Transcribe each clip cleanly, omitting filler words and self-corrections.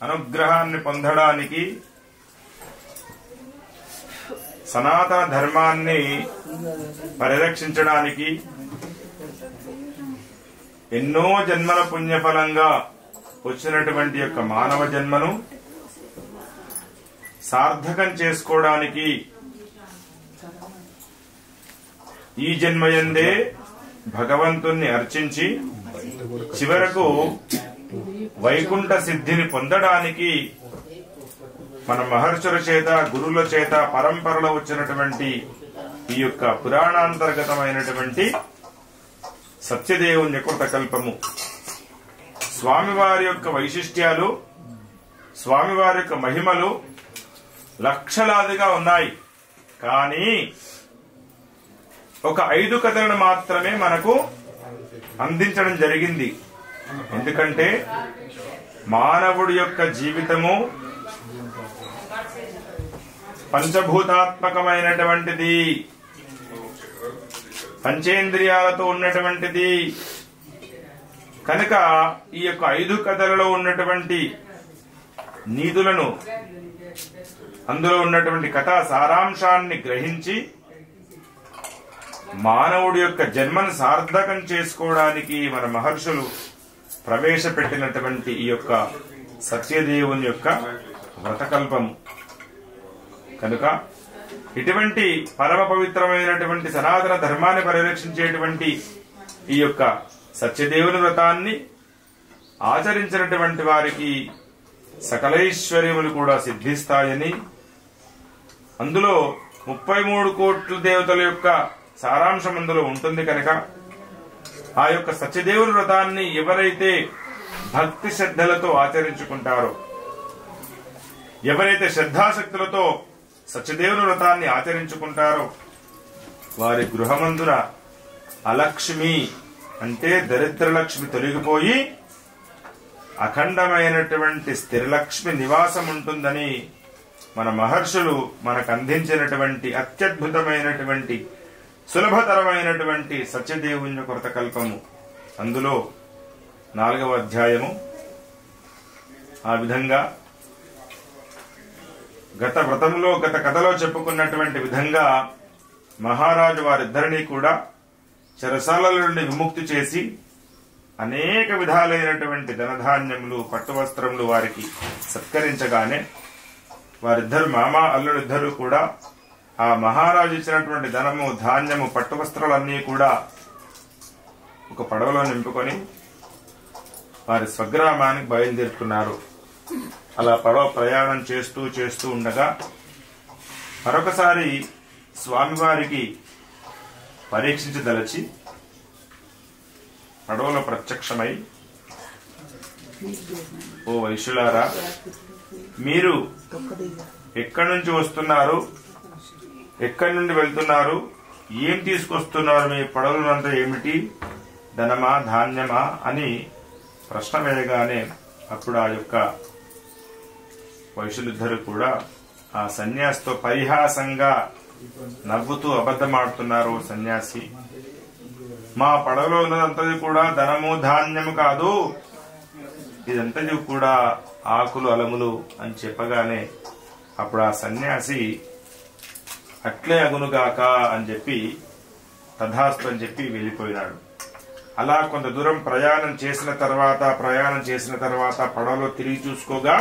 అనుగ్రహాన్ని పొందడానికి, సనాతన ధర్మాన్ని పరిరక్షించడానికి ఎన్నో జన్మల పుణ్యఫలంగా వచ్చినటువంటి యొక్క మానవ జన్మను సార్థకం చేసుకోవడానికి ఈ జన్మయందే భగవంతుణ్ణి అర్చించి చివరకు వైకుంఠ సిద్ధిని పొందడానికి మన మహర్షుల చేత, గురువుల చేత పరంపరలో వచ్చినటువంటి ఈ యొక్క పురాణాంతర్గతమైనటువంటి సత్యదేవుని కృత కల్పము, స్వామివారి యొక్క వైశిష్ట్యాలు, స్వామివారి యొక్క మహిమలు లక్షలాదిగా ఉన్నాయి. కానీ ఒక 5 కథలను మాత్రమే మనకు అందించడం జరిగింది. ఎందుకంటే మానవుడి యొక్క జీవితము పంచభూతాత్మకమైనటువంటిది, పంచేంద్రియాలతో ఉన్నటువంటిది. కనుక ఈ యొక్క 5 కథలలో ఉన్నటువంటి నీతులను, అందులో ఉన్నటువంటి కథా సారాంశాన్ని గ్రహించి మానవుడి యొక్క జన్మను సార్థకం చేసుకోవడానికి మన మహర్షులు ప్రవేశపెట్టినటువంటి ఈ యొక్క సత్యదేవుని యొక్క వ్రతకల్పము. కనుక ఇటువంటి పరమ పవిత్రమైనటువంటి సనాతన ధర్మాన్ని పరిరక్షించేటువంటి ఈ యొక్క సత్యదేవుని వ్రతాన్ని ఆచరించినటువంటి వారికి సకలైశ్వర్యములు కూడా సిద్ధిస్తాయని, అందులో 33 కోట్ల దేవతల యొక్క సారాంశం అందులో ఉంటుంది. కనుక ఆ యొక్క సత్యదేవుని వ్రతాన్ని ఎవరైతే భక్తి శ్రద్ధలతో ఆచరించుకుంటారో, ఎవరైతే శ్రద్ధాశక్తులతో సత్యదేవుని వ్రతాన్ని ఆచరించుకుంటారో వారి గృహమందున అలక్ష్మి అంటే దరిద్రలక్ష్మి తొలగిపోయి అఖండమైనటువంటి స్థిరలక్ష్మి నివాసం ఉంటుందని మన మహర్షులు మనకు అందించినటువంటి అత్యద్భుతమైనటువంటి సులభతరమైనటువంటి సత్యదేవుని కృత కల్పము. అందులో 4వ అధ్యాయము ఆ విధంగా గత వ్రతంలో, గత కథలో చెప్పుకున్నటువంటి విధంగా మహారాజు వారిద్దరినీ కూడా చెరసాల నుండి విముక్తి చేసి అనేక విధాలైనటువంటి ధనధాన్యములు, పట్టువస్త్రములు వారికి సత్కరించగానే వారిద్దరు మామా అల్లుడిద్దరూ కూడా ఆ మహారాజు ఇచ్చినటువంటి ధనము, ధాన్యము, పట్టువస్త్రాలన్నీ కూడా ఒక పడవలో నింపుకొని వారి స్వగ్రామానికి బయలుదేరుతున్నారు. అలా పడవ ప్రయాణం చేస్తూ చేస్తూ ఉండగా మరొకసారి స్వామివారికి పరీక్షించదలచి పడవలో ప్రత్యక్షమై, ఓ వైశ్యులారా, మీరు ఎక్కడి నుంచి వస్తున్నారు, ఎక్కడి నుండి వెళ్తున్నారు, ఏం తీసుకొస్తున్నారు, మీ పడవలంతా ఏమిటి, ధనమా ధాన్యమా అని ప్రశ్న వేయగానే అప్పుడు ఆ యొక్క వైశ్యులిద్దరు కూడా ఆ సన్యాసితో పరిహాసంగా నవ్వుతూ అబద్ధమాడుతున్నారు. సన్యాసి, మా పడవలో ఉన్నదంతది కూడా ధనము ధాన్యము కాదు, ఇదంతది కూడా ఆకులు అలములు అని చెప్పగానే అప్పుడు ఆ సన్యాసి అట్లే అగునుగాక అని చెప్పి తథాస్తు అని చెప్పి వెళ్ళిపోయినాడు. అలా కొంత దూరం ప్రయాణం చేసిన తర్వాత పడవలో తిరిగి చూసుకోగా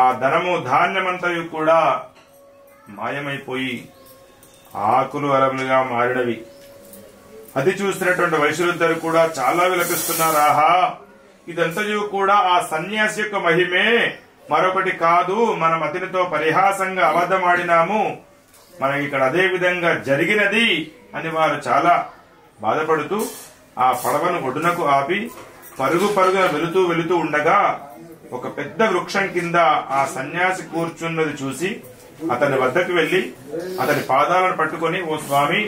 ఆ ధనము ధాన్యమంతయు కూడా మాయమైపోయి ఆకులు అలములుగా మారినవి. అది చూసినటువంటి వైశ్యులిద్దరు కూడా చాలా విలపిస్తున్నారు. ఆహా, ఇదంతయు కూడా ఆ సన్యాసి యొక్క మహిమే, మరొకటి కాదు. మనం అతనితో పరిహాసంగా అబద్ధమాడినాము, మనకి ఇక్కడ అదే విధంగా జరిగినది అని వారు చాలా బాధపడుతూ ఆ పడవను ఒడ్డునకు ఆపి పరుగున వెళుతూ ఉండగా ఒక పెద్ద వృక్షం కింద ఆ సన్యాసి కూర్చున్నది చూసి అతని వద్దకు వెళ్లి అతని పాదాలను పట్టుకొని, ఓ స్వామి,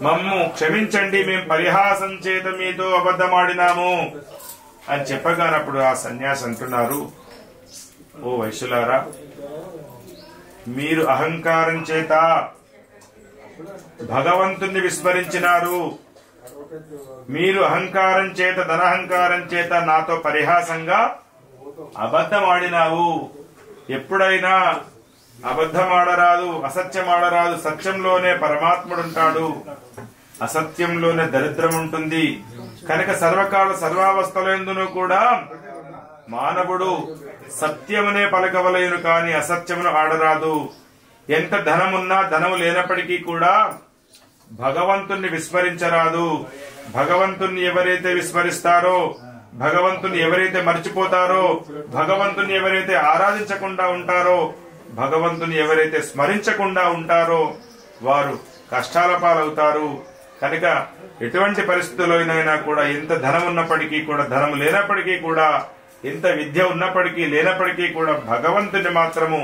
మమ్ము క్షమించండి, మేము పరిహాసం చేత మీతో అబద్ధమాడినాము అని చెప్పగానప్పుడు ఆ సన్యాసి అంటున్నారు, ఓ వైశ్యులారా, మీరు అహంకారం చేత భగవంతుణ్ణి విస్మరించినారు. మీరు అహంకారం చేత, ధనహంకారం చేత నాతో పరిహాసంగా అబద్ధం ఆడినావు. ఎప్పుడైనా అబద్ధం ఆడరాదు, అసత్యం ఆడరాదు. సత్యంలోనే పరమాత్ముడుంటాడు, అసత్యంలోనే దరిద్రం ఉంటుంది. కనుక సర్వకాల సర్వావస్థలందునూ కూడా మానవుడు సత్యమునే పలకవలేను, కాని అసత్యమును ఆడరాదు. ఎంత ధనమున్నా ధనము లేనప్పటికీ కూడా భగవంతుణ్ణి విస్మరించరాదు. భగవంతుణ్ణి ఎవరైతే విస్మరిస్తారో, భగవంతుని ఎవరైతే మర్చిపోతారో, భగవంతుని ఎవరైతే ఆరాధించకుండా ఉంటారో, భగవంతుని ఎవరైతే స్మరించకుండా ఉంటారో వారు కష్టాల పాలవుతారు. కనుక ఎటువంటి పరిస్థితుల్లోనైనా కూడా, ఎంత ధనం ఉన్నప్పటికీ కూడా, ధనం లేనప్పటికీ కూడా, ఎంత విద్య ఉన్నప్పటికీ లేనప్పటికీ కూడా భగవంతుని మాత్రము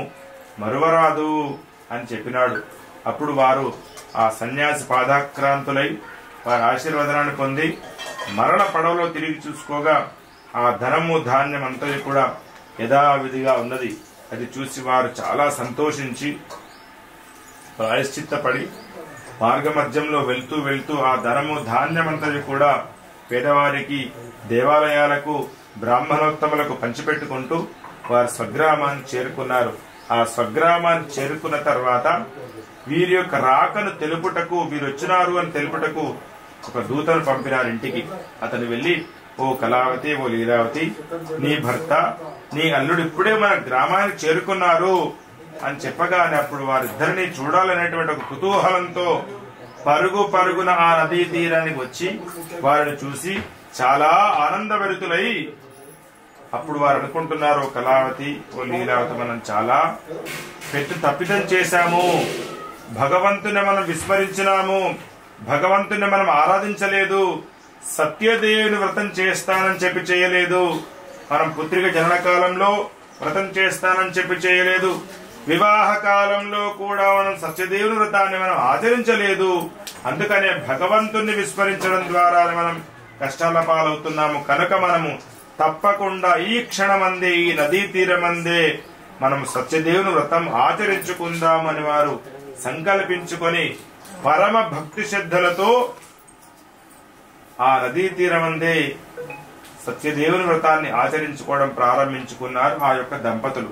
మరువరాదు అని చెప్పినాడు. అప్పుడు వారు ఆ సన్యాసి పాదాక్రాంతులై వారి ఆశీర్వాదాన్ని పొంది మరణ పడవలో తిరిగి చూసుకోగా ఆ ధనము ధాన్యం అంతా కూడా యథావిధిగా ఉన్నది. అది చూసి వారు చాలా సంతోషించి ప్రాయశ్చిత్తపడి మార్గమధ్యంలో వెళ్తూ వెళ్తూ ఆ ధనము ధాన్యమంతా కూడా పేదవారికి, దేవాలయాలకు, బ్రాహ్మణోత్తములకు పంచిపెట్టుకుంటూ వారు స్వగ్రామాన్ని చేరుకున్నారు. ఆ స్వగ్రామాన్ని చేరుకున్న తర్వాత వీరి యొక్క రాకను తెలుపుటకు, వీరు వచ్చినారు అని తెలుపుటకు ఒక దూతను పంపినారు ఇంటికి. అతను వెళ్లి, ఓ కళావతి, ఓ లీలావతి, నీ భర్త, నీ అల్లుడు ఇప్పుడే మన గ్రామానికి చేరుకున్నారు అని చెప్పగానే అప్పుడు వారిద్దరిని చూడాలనేటువంటి ఒక కుతూహలంతో పరుగు పరుగున ఆ నదీ తీరానికి వచ్చి వారిని చూసి చాలా ఆనందభరితులై అప్పుడు వారు అనుకుంటున్నారు, కళావతి, ఓ లీలావతి, మనం చాలా పెద్ద తప్పిదం చేశాము. భగవంతుని మనం విస్మరించినాము, భగవంతుని మనం ఆరాధించలేదు, సత్యదేవుని వ్రతం చేస్తానని చెప్పి చేయలేదు, మనం పుత్రిక జనన కాలంలో వ్రతం చేస్తానని చెప్పి చేయలేదు, వివాహ కాలంలో కూడా మనం సత్యదేవుని వ్రతాన్ని మనం ఆచరించలేదు. అందుకనే భగవంతుని విస్మరించడం ద్వారా మనం కష్టాల పాలవుతున్నాము. కనుక మనము తప్పకుండా ఈ క్షణమందే, ఈ నదీ తీరమందే మనం సత్యదేవుని వ్రతం ఆచరించుకుందామని వారు సంకల్పించుకొని పరమ భక్తి శ్రద్ధలతో ఆ నదీ తీరమందే సత్యదేవుని వ్రతాన్ని ఆచరించుకోవడం ప్రారంభించుకున్నారు ఆ యొక్క దంపతులు.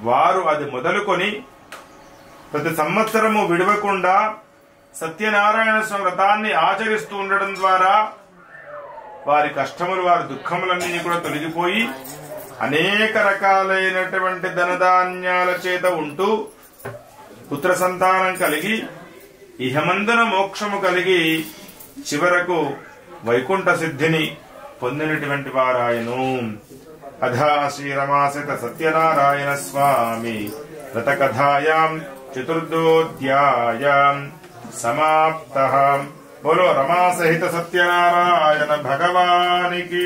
వారు అది మొదలుకొని ప్రతి సంవత్సరము విడవకుండా సత్యనారాయణ స్వామి వ్రతాన్ని ఆచరిస్తూ ఉండడం ద్వారా వారి కష్టములు, వారి దుఃఖములన్నీ కూడా తొలగిపోయి అనేక రకాలైనటువంటి ధనధాన్యాల చేత ఉంటూ పుత్ర సంతానం కలిగి ఇహమందున మోక్షము కలిగి చివరకు వైకుంఠ సిద్ధిని పొందినటువంటి వారాయను. అధా శ్రీరమాసిత సత్యనారాయణ స్వామి వ్రతకథాయాం చతుర్థోధ్యాయాం సమాప్తః. బోలో రమా సహిత సత్యనారాయణ భగవానికి.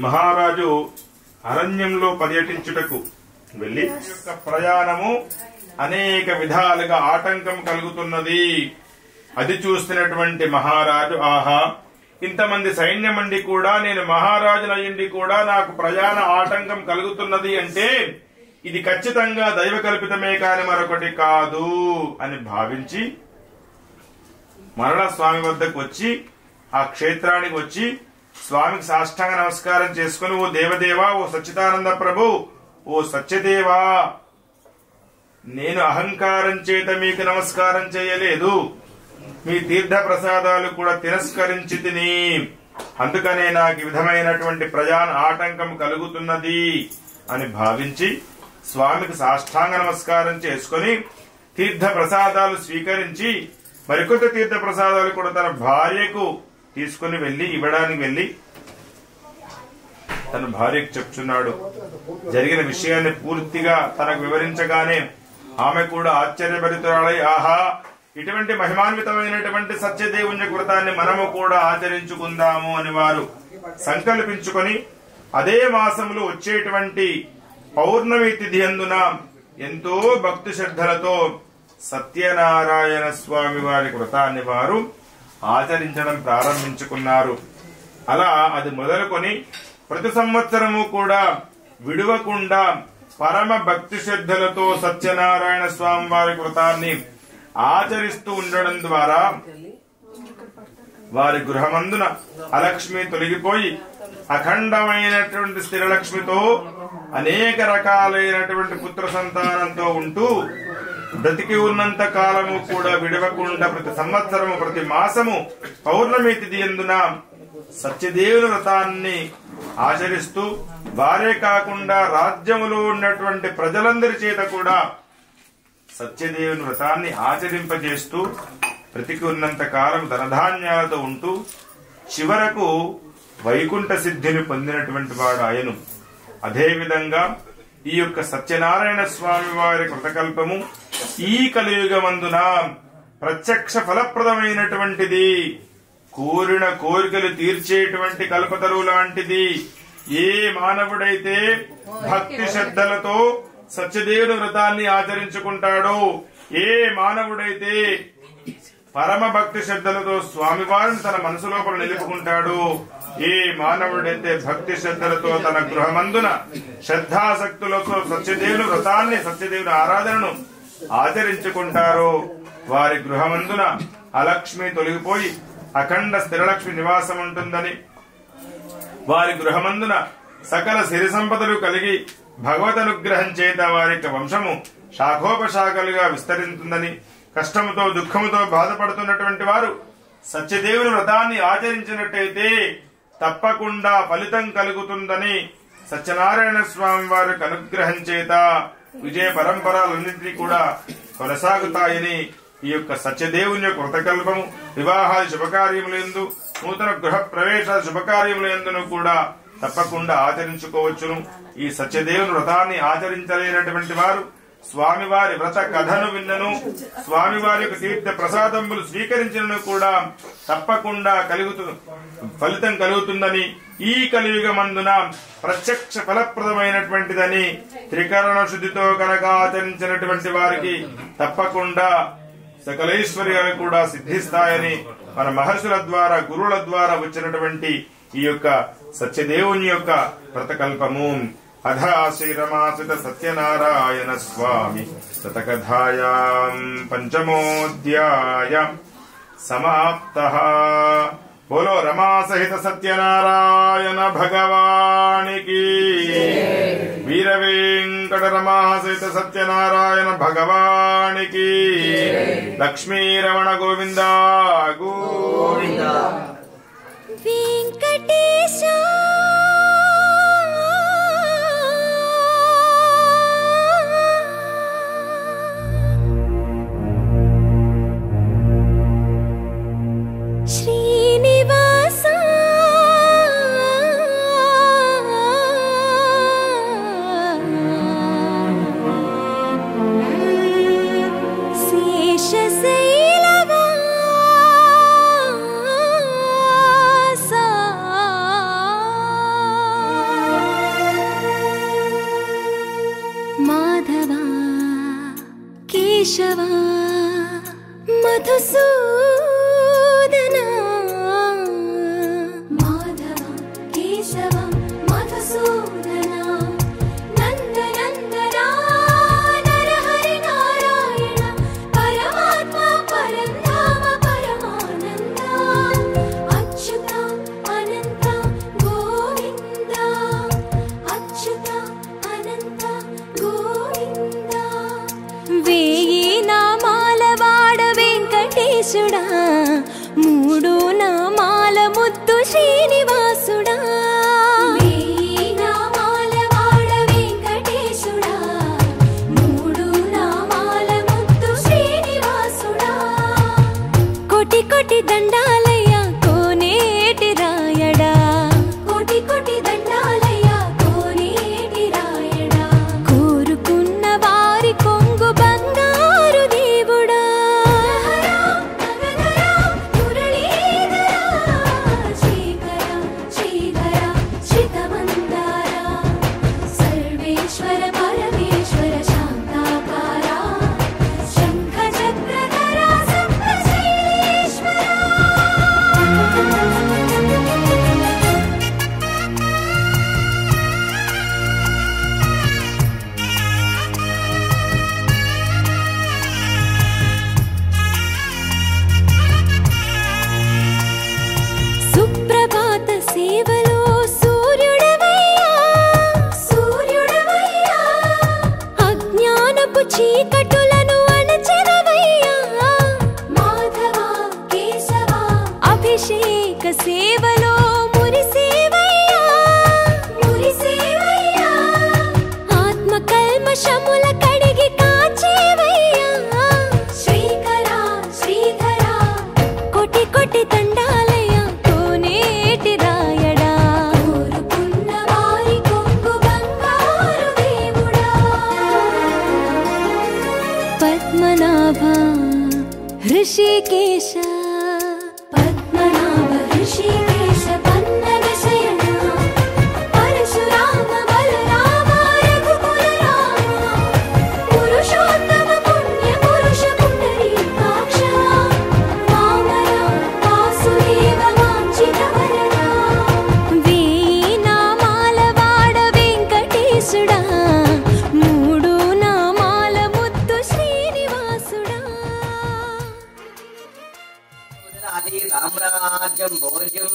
మహారాజు అరణ్యంలో పర్యటించుటకు వెళ్లి యొక్క ప్రయాణము అనేక విధాలుగా ఆటంకం కలుగుతున్నది. అది చూస్తున్నటువంటి మహారాజు, ఆహా, ఇంతమంది సైన్యమండి కూడా, నేను మహారాజునయ్యండి కూడా నాకు ప్రయాణ ఆటంకం కలుగుతున్నది అంటే ఇది ఖచ్చితంగా దైవ కల్పితమే కాని మరొకటి కాదు అని భావించి మరలా స్వామి వద్దకు వచ్చి ఆ క్షేత్రానికి వచ్చి స్వామికి సాష్టాంగ నమస్కారం చేసుకుని, ఓ దేవదేవా, ఓ సచ్చిదానంద ప్రభు, ఓ సత్యదేవా, నేను అహంకారం చేత మీకు నమస్కారం చేయలేదు, మీ తీర్థ ప్రసాదాలు కూడా తిరస్కరించి తిని, అందుకనే నాకు ఈ విధమైనటువంటి ప్రజాన ఆటంకం కలుగుతున్నది అని భావించి స్వామికి సాష్టాంగ నమస్కారం చేసుకుని తీర్థ ప్రసాదాలు స్వీకరించి మరికొంత తీర్థ ప్రసాదాలు కూడా తన భార్యకు తీసుకుని ఇవ్వడానికి వెళ్లి తన భార్యకు చెప్తున్నాడు. జరిగిన విషయాన్ని పూర్తిగా తనకు వివరించగానే ఆమె కూడా ఆశ్చర్యభరితురాలై, ఆహా, ఇటువంటి మహిమాన్వితమైనటువంటి సత్యదేవుని వ్రతాన్ని మనము కూడా ఆచరించుకుందాము అని వారు సంకల్పించుకొని అదే మాసంలో వచ్చేటువంటి పౌర్ణమి తిథి అందున ఎంతో భక్తి శ్రద్ధలతో సత్యనారాయణ స్వామి వారి వ్రతాన్ని వారు ఆచరించడం ప్రారంభించుకున్నారు. అలా అది మొదలుకొని ప్రతి సంవత్సరము కూడా విడువకుండా పరమ భక్తి శ్రద్ధలతో సత్యనారాయణ స్వామి వారి వ్రతాన్ని ఆచరిస్తూ ఉండడం ద్వారా వారి గృహమందున అలక్ష్మి తొలగిపోయి అఖండమైనటువంటి స్థిరలక్ష్మితో అనేక రకాలైనటువంటి పుత్ర సంతానంతో ఉంటూ బ్రతికి ఉన్నంత కాలము కూడా విడవకుండా ప్రతి సంవత్సరము ప్రతి మాసము పౌర్ణమి తిథి యందున సత్యదేవుని వ్రతాన్ని ఆచరిస్తూ వారే కాకుండా రాజ్యములో ఉన్నటువంటి ప్రజలందరి చేత కూడా సత్యదేవుని వ్రతాన్ని ఆచరింపజేస్తూ బ్రతికి ఉన్నంత కాలం ధనధాన్యాలతో ఉంటూ చివరకు వైకుంఠ సిద్ధిని పొందినటువంటి వాడు ఆయను. అదేవిధంగా ఈ యొక్క సత్యనారాయణ స్వామి వారి కృతకల్పము ఈ కలియుగమందున ప్రత్యక్ష ఫలప్రదమైనటువంటిది, కోరిన కోరికలు తీర్చేటువంటి కల్పతరువు లాంటిది. ఏ మానవుడైతే భక్తి శ్రద్ధలతో సత్యదేవుని వ్రతాన్ని ఆచరించుకుంటాడో, ఏ మానవుడైతే పరమ భక్తి శ్రద్ధలతో స్వామివారిని తన మనసు లోపల నిలుపుకుంటాడు, ఏ మానవుడైతే భక్తి శ్రద్ధలతో తన గృహమందున శ్రద్ధాసక్తులతో సత్యదేవుని వ్రతాన్ని సత్యదేవుని ఆరాధనను ఆచరించుకుంటారో వారి గృహమందున అలక్ష్మి తొలగిపోయి అఖండ స్థిరలక్ష్మి నివాసం ఉంటుందని, వారి గృహమందున సకల సిరి సంపదలు కలిగి భగవద్ అనుగ్రహం చేత వారి వంశము శాఖోపశాఖలుగా విస్తరించిందని, కష్టముతో దుఃఖముతో బాధపడుతున్నటువంటి వారు సత్యదేవుని వ్రతాన్ని ఆచరించినట్టయితే తప్పకుండా ఫలితం కలుగుతుందని సత్యనారాయణ స్వామి వారికి అనుగ్రహం చేత విజయ పరంపరలన్నింటినీ కూడా కొనసాగుతాయని ఈ యొక్క సత్యదేవుని యొక్క వ్రతకల్పము వివాహాది శుభకార్యములందు నూతన గృహ ప్రవేశ శుభకార్యములందును కూడా తప్పకుండా ఆచరించుకోవచ్చును. ఈ సత్యదేవుని వ్రతాన్ని ఆచరించలేనటువంటి వారు స్వామివారి వ్రత కథను విన్నను, స్వామివారి యొక్క తీర్థ ప్రసాదములు స్వీకరించినను కూడా తప్పకుండా ఫలితం కలుగుతుందని, ఈ కలియుగమందున ప్రత్యక్ష ఫలప్రదమైనటువంటిదని, త్రికరణ శుద్ధితో కనుక ఆచరించినటువంటి వారికి తప్పకుండా సకలైశ్వర్యాలు కూడా సిద్ధిస్తాయని మన మహర్షుల ద్వారా గురువుల ద్వారా వచ్చినటువంటి ఈ యొక్క సత్యదేవుని యొక్క వ్రతకల్పము. అధ శ్రీరమాసుత సత్యనారాయణ స్వామి శతకథాయాం పంచమోధ్యాయ సమాప్తః. బోలో రమా సహిత సత్యనారాయణ భగవానికి, వీర వెంకట రమా సహిత సత్యనారాయణ భగవానికి, లక్ష్మీ రమణ గోవింద గోవింద. వెంకటేశ శ్రీనివాస శేషశైలవాస మాధవ కేశవ మధుసూదన, మాధవ కేశవ మధుసూదన, నందనందన నరహరి నారాయణ పరమాత్మ పరంధామ పరమానంద, అచ్యుత అనంత గోవింద, అచ్యుత అనంత వెంకటేశుడా మూడు నామాల ముద్దు శ్రీనివాసుడా కోటి కోటి దండాలయ్యా కోనేటి రాయడా కోటి కోటి దండాలయ్యా కోనేటి రాయడా కోరుకున్న వారి కొంగు బంగారు దేవుడా శ్రీకర శ్రీధర శ్రితమందార సర్వేశ్వర పరమేశ్వర శాంతాకార శంఖ చక్రధర సుప్రభాత సేవలో సూర్యుడవయ్యా సూర్యుడవయ్యా అజ్ఞానపు చీకటులను అణచెదవయ్యా మాధవ కేశవ అభిషేక సేవలో మురిసేవయ్యా మురిసేవయ్యా ఆత్మ కల్మషముల కడిగి కాచేవయ్యా శ్రీకర శ్రీధర కోటి కోటి దండాలయ్యా కోనేటి రాయడా కోరుకున్న వారి కొంగు బంగారు దేవుడా పద్మనాభ హృషికేశ పద్మనాభ హృషికేశ పన్నగ శయన పరశురామ బలరామ రఘుకుల రామ పురుషోత్తమ పుణ్య పురుష పుండరీకాక్ష వామన వాసుదేవ వాంఛిత వరద వేయి నామాల వాడ వెంకటేశుడా మూడు నామాల ముద్దు శ్రీనివాసుడా సామ్రాజ్యం భోజ్యం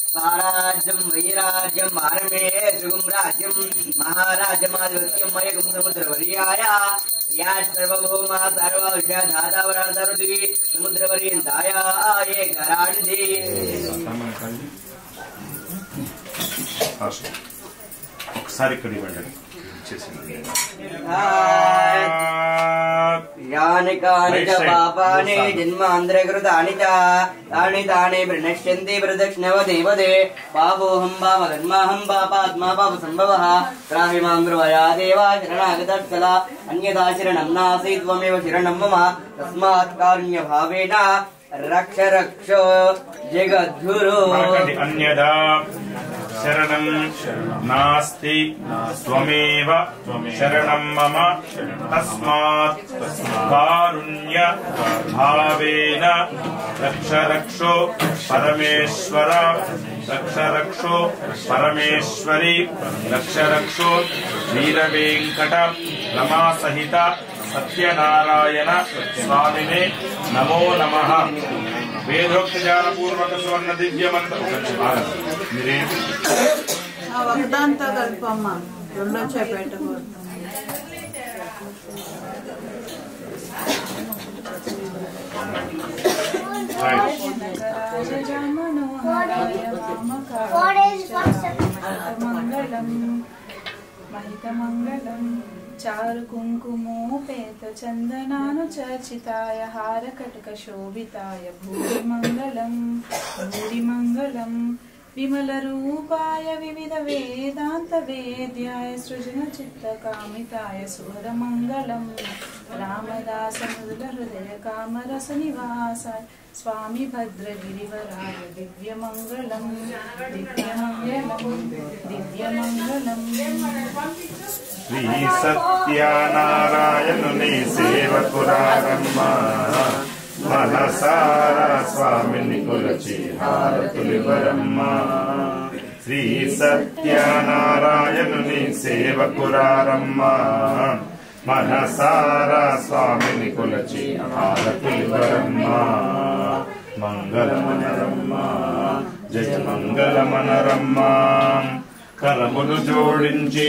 స్వరాజ్యం వైరాజ్యం మారమే శృగం రాజ్యం మహారాజ్యమాధిపత్యం మయగం సముద్రవర్యాయ యా సర్వభౌమ సర్వౌషధాధావర సర్వద్వి సముద్రవర్యంతాయ ఏకరాణిధి ఒకసారి ఇక్కడ ఇవ్వండి యాని కాని చ పాపాని జన్మాంధ్రకృతాని చ తాని తాని ప్రణశ్యంతి ప్రదక్షిణవదేవదే పాపోహం పాపకర్మాహం పాపాత్మా పాప సంభవః త్రాహి మాం కృపయా దేవా శరణాగతస్థల అన్యదా శరణం నాసి త్వమేవ శరణం మమ తస్మాత్ కారుణ్య భావేన రక్ష రక్షో జగద్గురు అన్యదా శరణం నాస్తి త్వమేవ శరణం మమ తస్మాత్ కారుణ్య భావేన రక్ష రక్షో పరమేశ్వర రక్ష రక్షో పరమేశ్వరి రక్ష రక్షో వీరవేంకట రమా సహిత సత్యనారాయణ స్వామినే నమో నమః. వేదోక్త జ్ఞానపూర్వక సువర్ణ దివ్య మంత్ర ఒకదాంతో కలుపమ్మా రెండో చేపెట్టకూడదు. మహితమంగళం చారు కుంకుమోపేత చందనాను చర్చితాయ హారకటక శోభితాయ భూరిమంగళం భూరిమంగళం విమల రూపాయ వివిధ వేదాంత వేద్యాయ సృజన చిత్త కామితాయ సుహరమంగళం రామదాస మృదుల హృదయ కామరస నివాసాయ స్వామి భద్రగిరివరాయ దివ్యమంగళం దివ్యమంగళం దివ్యమంగళం. శ్రీ సత్యనారాయణుని సేవకురారమ్మ మనసారా స్వామిని కొలచి హారతులివరమ్మ. శ్రీ సత్యనారాయణుని సేవకురారమ్మ మనసారా స్వామిని కొలచి హారతులివరమ్మ. మంగళమనరమ్మ జయ మంగళమనరమ్మ. కరములు జోడించి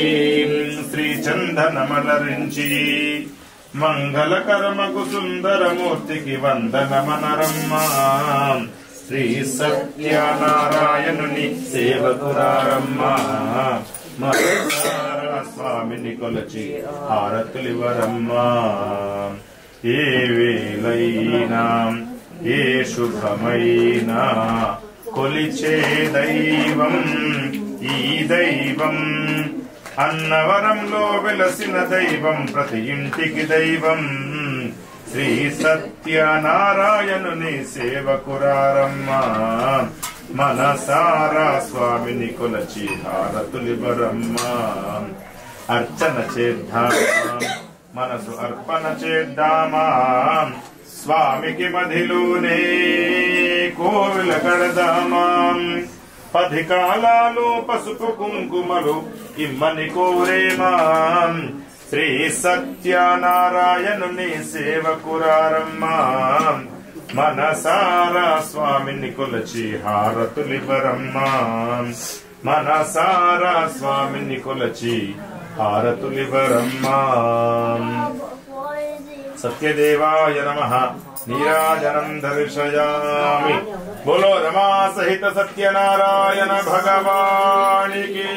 శ్రీ చందనమలరించి మంగళకరమకు సుందరమూర్తికి వందనమనరమ్మా. శ్రీ సత్యనారాయణుని సేవకురారమ్మా. స్వామిని కొలచి హారతులివరమ్మా. ఏ వేళైనా ఏ శుభమైనా కొలిచే దైవం ఈ దైవం. అన్నవరంలో వెలసిన దైవం ప్రతి ఇంటికి దైవం. శ్రీ సత్యనారాయణుని సేవకురారమ్మా. మనసారా స్వామిని కొలచి హారతులివరమ్మా. అర్చన చేద్దామా మనసు అర్పణ చేద్దామా. స్వామికి మదిలోనే కోవిల కడదామా. 10 కాలాలు పసుపు కుంకుమలు ఇమ్మని కోరేమా. శ్రీ సత్యనారాయణుని సేవకురారమ్మా. మనసారా స్వామిని కొలచి హారతులివరమ్మా. మనసారా స్వామిని కొలచి హారతులివరమ్మా. సత్యదేవాయ నమః. నీరాజనం దర్శయామి. బోలో రమా సహిత సత్యనారాయణ భగవానికి.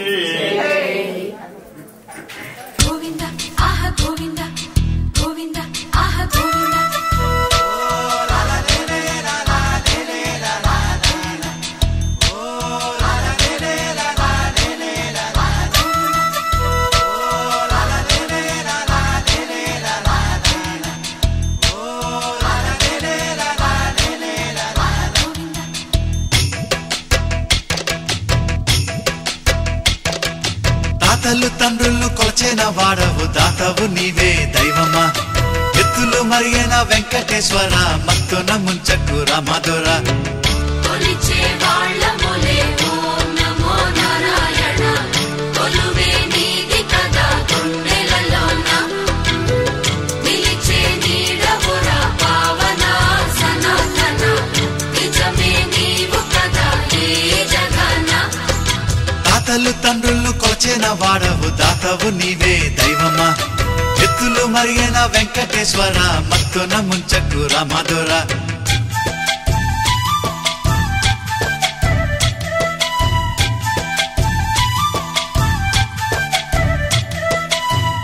గోవింద ఆహ గోవింద గోవింద ఆహ గోవింద. తాతలు తండ్రులు కొల్చిన వాడవు దాతవు నీవే దైవమా. ఎత్తులు మరిగిన వెంకటేశ్వర మత్తున ముంచకు రామధుర. కొలిచే వాళ్ళములే ఓం నమో నారాయణ. కొలువే నీది కదా గుండెలలోన. నిలిచే నీడవురా పావన సనాతన. నిజమే నీవు కదా ఈ జగన. తాతలు తండ్రులు కొల్చిన వాడవు దాతవు నీవే దైవమా. ఎత్తులు మరిగిన వెంకటేశ్వర మత్తున ముంచకు రామధుర.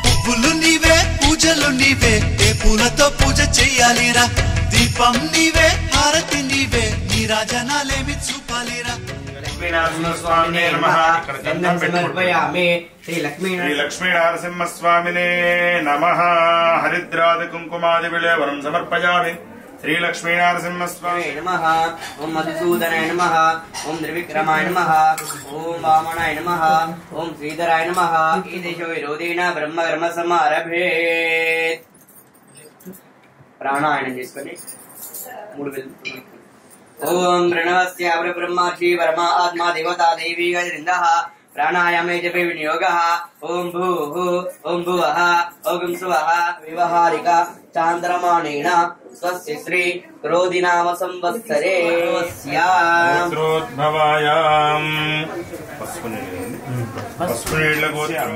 పువ్వులు నీవే పూజలు నీవే ఏ పూలతో పూజ చెయ్యాలిరా. దీపం నీవే హారతి నీవే నీరాజనాలేమి చూపాలిరా. లక్ష్మీనరసింహస్వామినే నమః. ఇక్కడ దండం పెట్టుకోండి. శ్రీ లక్ష్మీనరసింహస్వామినే నమః. హరిద్రాది కుంకుమాది విలేవరం సమర్పయామి. శ్రీ లక్ష్మీనరసింహస్వామి నమః. ఓం మధుసూదనాయ నమః. ఓం త్రివిక్రమాయ నమః. ఓం వామనాయ నమః. ఓం శ్రీధరాయ నమః. ఈ దేశ విరోధేన బ్రహ్మకర్మ సమారభేత్. ప్రాణాయామం చేసుకొని 3 వెళ్తుంది. ఓం ప్రణవస్య బ్రహ్మాక్షి పరమా ఆత్మా దేవతా దేవీ గజరిందః. ప్రాణాయామే జపే వినియోగః. ఓం భూః ఓం భువః ఓం స్వః. వివహారిక చాంద్రమాణేన స్వస్య శ్రీ క్రోధినామ సంవత్సరే గోత్రోద్భవాయాం. పసుపు నీళ్ళ గోత్రం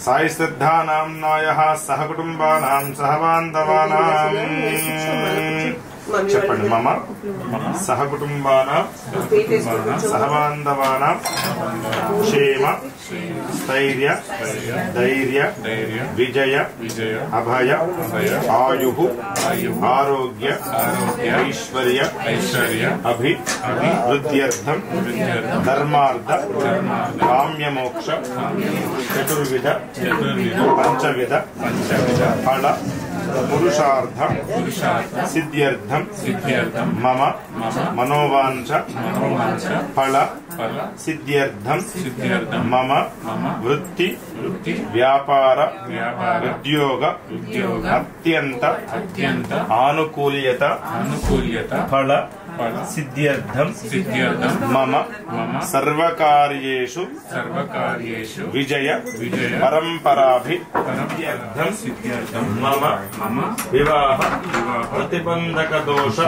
సాయి శ్రద్ధానాంనాయః సహ కుటుంబానాం సహ బాంధవానాం. చెప్పండి. మమ సహ కుటుంబానాం సహ బాంధవానాం క్షేమ స్థైర్య ధైర్య విజయ అభయ ఆయు ఆరోగ్య ఐశ్వర్య అభివృద్ధ్యర్థం ధర్మార్థ కామ్యమోక్ష చతుర్విధ పంచవిధ ఫల పురుషార్థ సిద్ధ్యర్థం మమ మనోవాంఛ ఫల సిద్ధ్యర్థం మమ వృత్తి వ్యాపార ఉద్యోగ అత్యంత ఆనుకూల్యత ఫల సిద్ధ్యర్థం మమ సర్వకార్యేషు విజయ పరంపరాభివృద్ధ్యర్థం మమ వివాహ ప్రతిబంధక దోష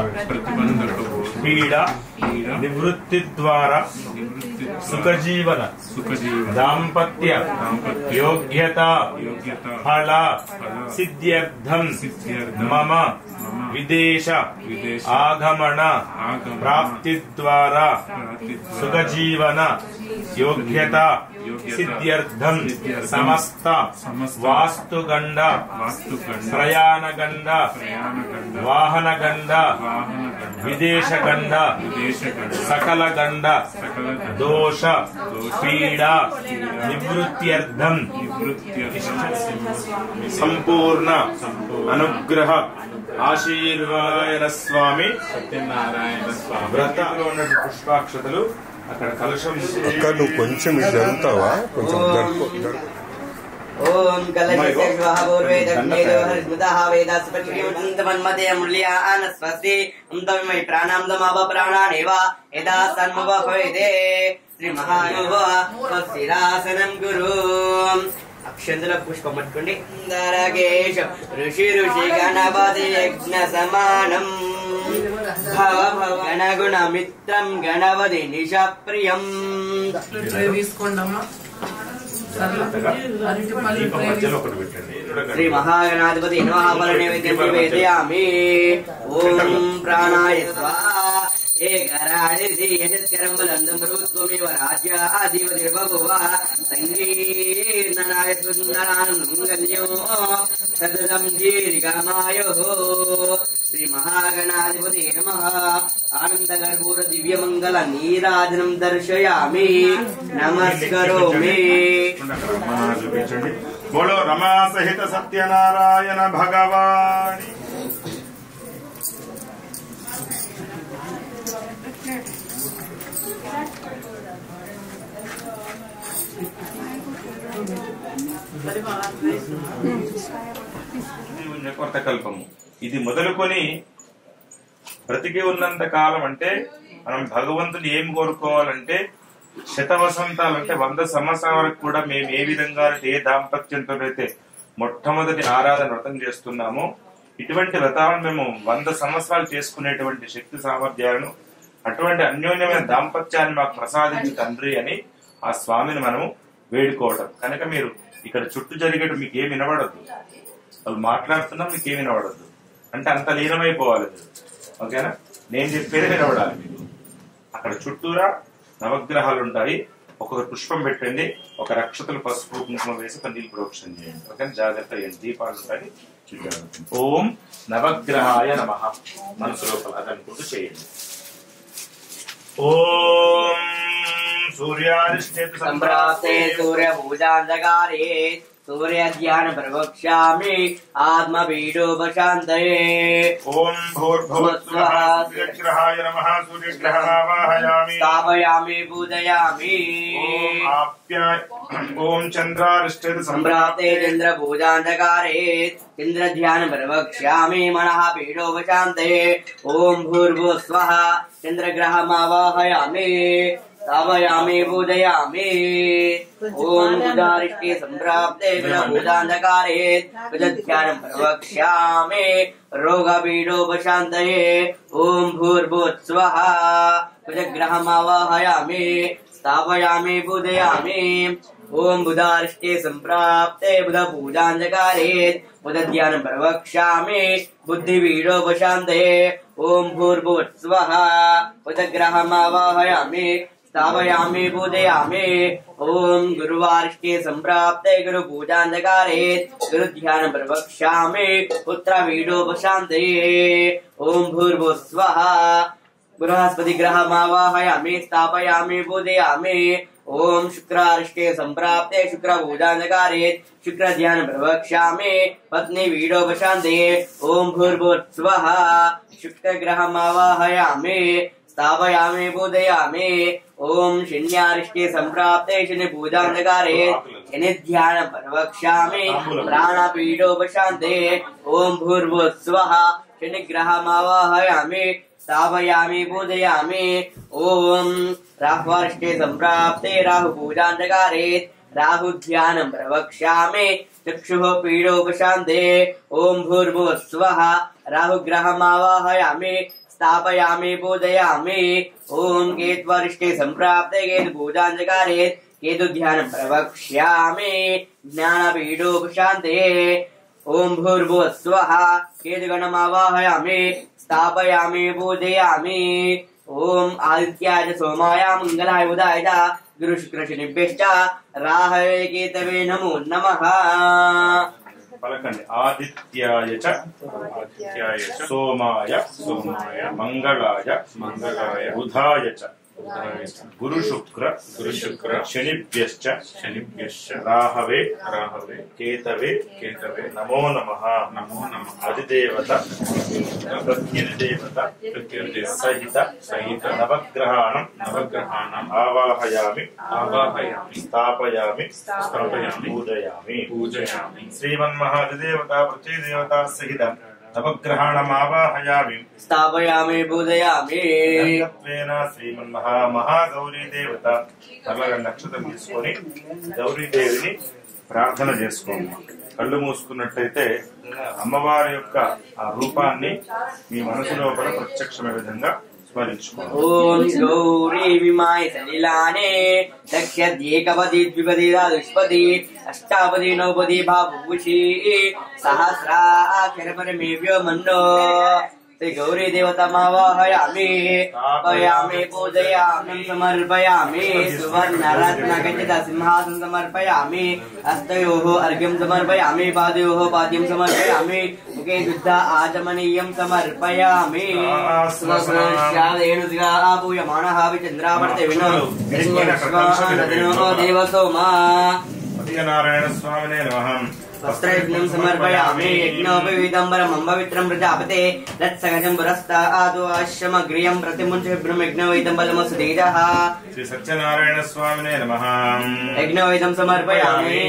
పీడ నివృత్తి ద్వారా సుఖజీవన దాంపత్య యోగ్యత ఫల సిద్ధ్యర్థం మమ విదేశ ఆగమన ప్రాప్తి ద్వారా సుఖజీవన యోగ్యత సిద్ధ్యర్థం సమస్త వాస్తుగండ ప్రయాణగండ వాహనగండ విదేశగండ సకల గండ దోష పీడ నివృత్త్యర్థం సంపూర్ణ అనుగ్రహ ఆశీర్వాద స్వామి సత్యనారాయణ స్వామి వ్రతంలో ఉన్న పుష్పాక్షతలు అక్కడ కలుషం నువ్వు కొంచెం ఇది జరుగుతావా కొంచెం ఓం కలశస్య శ్వః పూర్వే దక్షిణే దేవహరిస్మృతః వేదాస్పతిమన్మతే అమూల్యాన స్వస్తి అంతమై ప్రాణాందమావ ప్రాణానేవ యదా సన్మవ భవేదే శ్రీ మహాయోగ స్వస్తిరాసనం గురు అక్షంతుల పుష్పం పట్టుకోండి దరగేశ ఋషి గణపతి యజ్ఞ సమానం భవ భవ గణగుణ మిత్రం గణపతి నిశప్రియం తీసుకోండమ్మా శ్రీ మహాగణాధిపతి నమః నైవేద్యం నివేదయామి ఓం ప్రాణాయ స్వాహా ఏకరాణి శ్రీయస్కరం బలందం రూపమేవ రాజ్యాధిపతిర్బభువ సంగీర్ణనాయ సుందరానంగల్యో సతతం దీర్ఘమాయుః శ్రీ మహాగణాధిపతి నమః ఆనందగర్భూర దివ్యమంగళ నీరాజనం దర్శయామి నమస్కరోమి చూపించండి బోలో రమా సహిత సత్యనారాయణ భగవాని కొత్త కల్పము ఇది మొదలుకొని బ్రతికి ఉన్నంత కాలం అంటే మనం భగవంతుని ఏం కోరుకోవాలంటే శతవసంతాలంటే 100 సంవత్సరాల వరకు కూడా మేము ఏ విధంగా ఏ దాంపత్యంతో అయితే మొట్టమొదటి ఆరాధన వ్రతం చేస్తున్నామో ఇటువంటి వ్రతాలను మేము 100 సంవత్సరాలు చేసుకునేటువంటి శక్తి సామర్థ్యాలను అటువంటి అన్యోన్యమైన దాంపత్యాన్ని మాకు ప్రసాదించి తండ్రి అని ఆ స్వామిని మనము వేడుకోవటం. కనుక మీరు ఇక్కడ చుట్టూ జరిగేటు మీకు ఏమి వినబడద్దు, వాళ్ళు మాట్లాడుతున్నా మీకు ఏమి వినబడద్దు, అంటే అంత లీనమైపోవాలి మీరు. ఓకేనా? నేను చెప్పేది వినబడాలి మీకు. అక్కడ చుట్టూరా నవగ్రహాలు ఉంటాయి, ఒక్కొక్క పుష్పం పెట్టండి, ఒక రక్షతులు పసుపు కుంకుమ వేసి ఒక నీళ్ళు ప్రోక్షణ చేయండి. ఓకే? జాగ్రత్త దీపాలు ఉంటాయి. ఓం నవగ్రహాయ నమః మనసు లోపల అది అనుకుంటూ చేయండి. ఓం సూర్యాధిష్ఠిత సంప్రాప్తే సూర్య పూజాంధకారే సూర్య ధ్యాన ప్రవక్ష్యామి ఆత్మపీడోపశాంతయే. ఓం భూర్భువస్వః సూర్యగ్రహాయ నమః సూర్యగ్రహమావాహయామి స్థాపయామి పూజయామి. ఓం చంద్రాధిష్ఠిత సంప్రాప్తే చంద్ర పూజాంధకారే చంద్ర ధ్యాన ప్రవక్ష్యామి మనః పీడోపశాంతయే. ఓం భూర్భువస్వః చంద్రగ్రహమావాహయామి స్థాపయామి పూజయామి. ఓం బుధారిష్టే సంప్రాప్తే పూజాంధకారే ధ్యానం ప్రవక్ష్యామి రోగపీడోపశాంతయే. ఓం భూర్భువస్వః కుజగ్రహమావాహయామి స్థాపయామి పూజయామి. ఓం బుధారిష్టే సంప్రాప్తే బుధ పూజాంధకారే బుధ ధ్యానం ప్రవక్ష్యామి బుద్ధిపీడోపశాంతయే. ఓం భూర్భువస్వః కుజగ్రహమావాహయామి స్థాపయామి పూజయామి. ఓం గురువారిష్టే సంప్రాప్తే గురు పూజాంధకారే గురు ధ్యానం ప్రవక్ష్యామి పుత్రపీడోపశాంతయే. ఓం భూర్భువస్వః బృహస్పతి గ్రహమావాహయామి స్థాపయామి పూజయామి. ఓం శుక్రారిష్టే సంప్రాప్తే శుక్ర పూజాంధకారే శుక్ర ధ్యానం ప్రవక్ష్యామి పత్ని పీడోపశాంతయే. ఓం భూర్భువస్వః శుక్రగ్రహమావాహయామి స్థాపయామి పూజయామి. ఓం శన్యారిష్టే సంప్రాప్తే శని పూజాంధకారే శని ధ్యానం ప్రవక్ష్యామి ప్రాణపీడోపశాంతయే. ఓం భూర్భువస్వః శనిగ్రహమావాహయామి స్థాపయామి పూజయామి. ఓం రాహ్వారిష్టే సంప్రాప్తే రాహు పూజాంధకారే రాహు ధ్యానం ప్రవక్ష్యామి చక్షుః పీడోపశాంతయే. ఓం భూర్భువస్వః రాహుగ్రహమావాహయామి स्थापयामि पूजयामि। ओम केत्वरिष्टे संप्राप्ते केतु पूजाञ्चकारे केतु ध्यानं प्रवक्ष्यामि। ज्ञानपीठोपशान्ते ओम भूर्भुवस्वः केतुगणमावाहयामि स्थापयामि पूजयामि। ओम आदित्याय सोमाय मंगलाय बुधाय च गुरु शुक्र शनिभ्यश्च राहवे केतवे नमो नमः। పలకండి ఆదిత్యాయ చ సోమాయ మంగళాయ బుధాయ చ గురు శుక్ర శనిభ్యశ్చ రాహవే కేతవే నమో నమః అధిదేవత ప్రత్యధిదేవత సహిత నవగ్రహాణం ఆవాహయామి స్థాపయామి పూజయామి శ్రీమన్మహాధిదేవత ప్రత్యధిదేవత సహిత నవగ్రహాణమావాహయామి స్థాపయామి పూజయామి। శ్రీమన్మహాగౌరీ దేవత నల్లగా నక్షత్రం తీసుకొని గౌరీదేవిని ప్రార్థన చేసుకోండి। కళ్ళు మూసుకున్నట్లయితే అమ్మవారి యొక్క ఆ రూపాన్ని మీ మనసు లోపల ప్రత్యక్షమైన విధంగా స్మరించుకోండి। ఓం గౌరీ విమాయ సలిలానే దక్ష్యేకపది ద్విపది ద్వాదశపది అష్టాపది నవపది భాభూషి సహస్రాక్షరపరమేవ్యో మన్నో శ్రీ గౌరీ దేవతమావాహయామి పయామి పూజయామి సమర్పయామి సువర్ణరత్నఖచిత సింహాసనం సమర్పయామి హస్తయోః అర్ఘ్యం సమర్పయామి పాదయోః పాద్యం సమర్పయామి ముఖే శుద్ధ ఆచమనీయం సమర్పయామి స్వస్యాదేనుదిగా పూయమానః విచంద్రావర్తే వినో హిరణ్యశ్వానో దేవసోమా నారాయణ స్వామినే నమః। వస్త్రయజ్ఞం సమర్పయామి యజ్ఞోపవీతంబరం పవిత్రం ప్రజాపతే తత్సగజం పురస్తాదు ఆశ్రమగ్రియం ప్రతిముంచ యజ్ఞోపవీతం బలమస్తు తేజః। శ్రీ సత్యనారాయణ స్వామినే నమః। యజ్ఞోపవీతం సమర్పయామి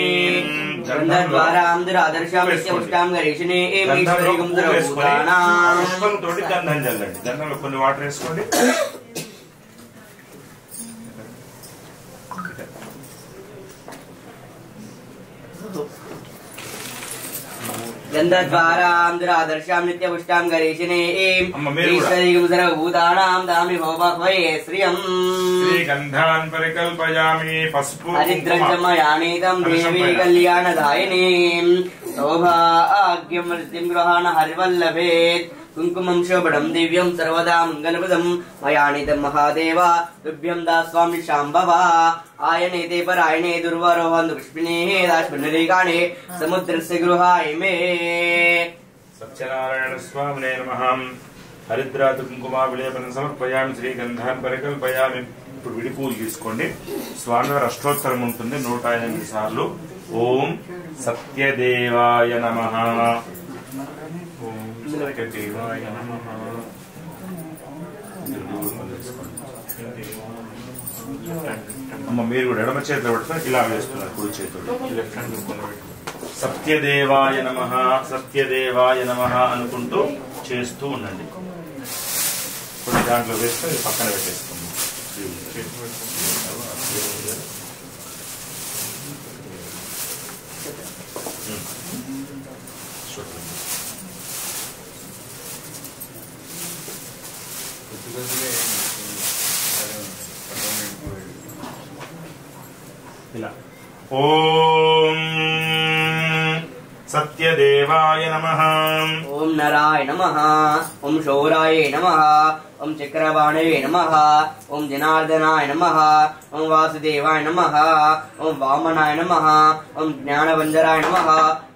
గంధద్వారాం దురాదర్శామి ఉష్టాం గరీషిణే ఈశ్వరీగం దురభూతానాం। పుష్పంతోటి గంధం చల్లండి, గంధంలో కొన్ని వాటర్ వేసుకోండి। గంధద్వారాం దురాదర్శాం నిత్యపుష్టాం గరీషిణే ఈశ్వరీగం సర్వభూతానాం దామి భవభవే శ్రియం। శ్రీగంధాన్ పరికల్పయామి పసుపు హరిద్రం చ మయానీతం దేవీ కళ్యాణదాయినీం సౌభాగ్యం వృద్ధిం గృహాణ హరివల్లభేత్ కుంకుమం శోభడం దివ్యం సర్వదా మంగళప్రదం మయానీతం మహాదేవ తుభ్యం దాస్వామి శాంభవ ఆయనేతే పరాయణే దుర్వారోహంతు పుష్పిణే దాష్పునరీకాణే సముద్రస్య గృహాయ మే। సత్యనారాయణ స్వామినే నమః। హరిద్రాతు కుంకుమాభిలేపనం సమర్పయామి శ్రీగంధాన్ పరికల్పయామి। ఇప్పుడు విడి పూలు తీసుకోండి। స్వామివారి అష్టోత్తరం ఉంటుంది 108 సార్లు। ఓం సత్యదేవాయ నమః, ఓం సత్యదేవాయ నమః। అమ్మ మీరు కూడా ఎడమ చేతిలో పెట్టుకొని ఇలా వేస్తున్నారు, కుడి చేతులు లెఫ్ట్ హ్యాండ్ సత్యదేవాయ నమః సత్యదేవాయ నమః అనుకుంటూ చేస్తూ ఉండండి। కొన్ని దాంట్లో వేస్తే పక్కన పెట్టేసుకోండి। ఇలా ఓం సత్యదేవాయ నమః। ఓం నరాయ నమః, ఓం శౌరాయ నమః, ఓం చక్రవాణవే నమః, ఓం జనార్దనాయ నమః, ఓం వాసుదేవాయ నమః, ఓం వామనాయ నమః, ఓం జ్ఞానవంజరాయ నమః,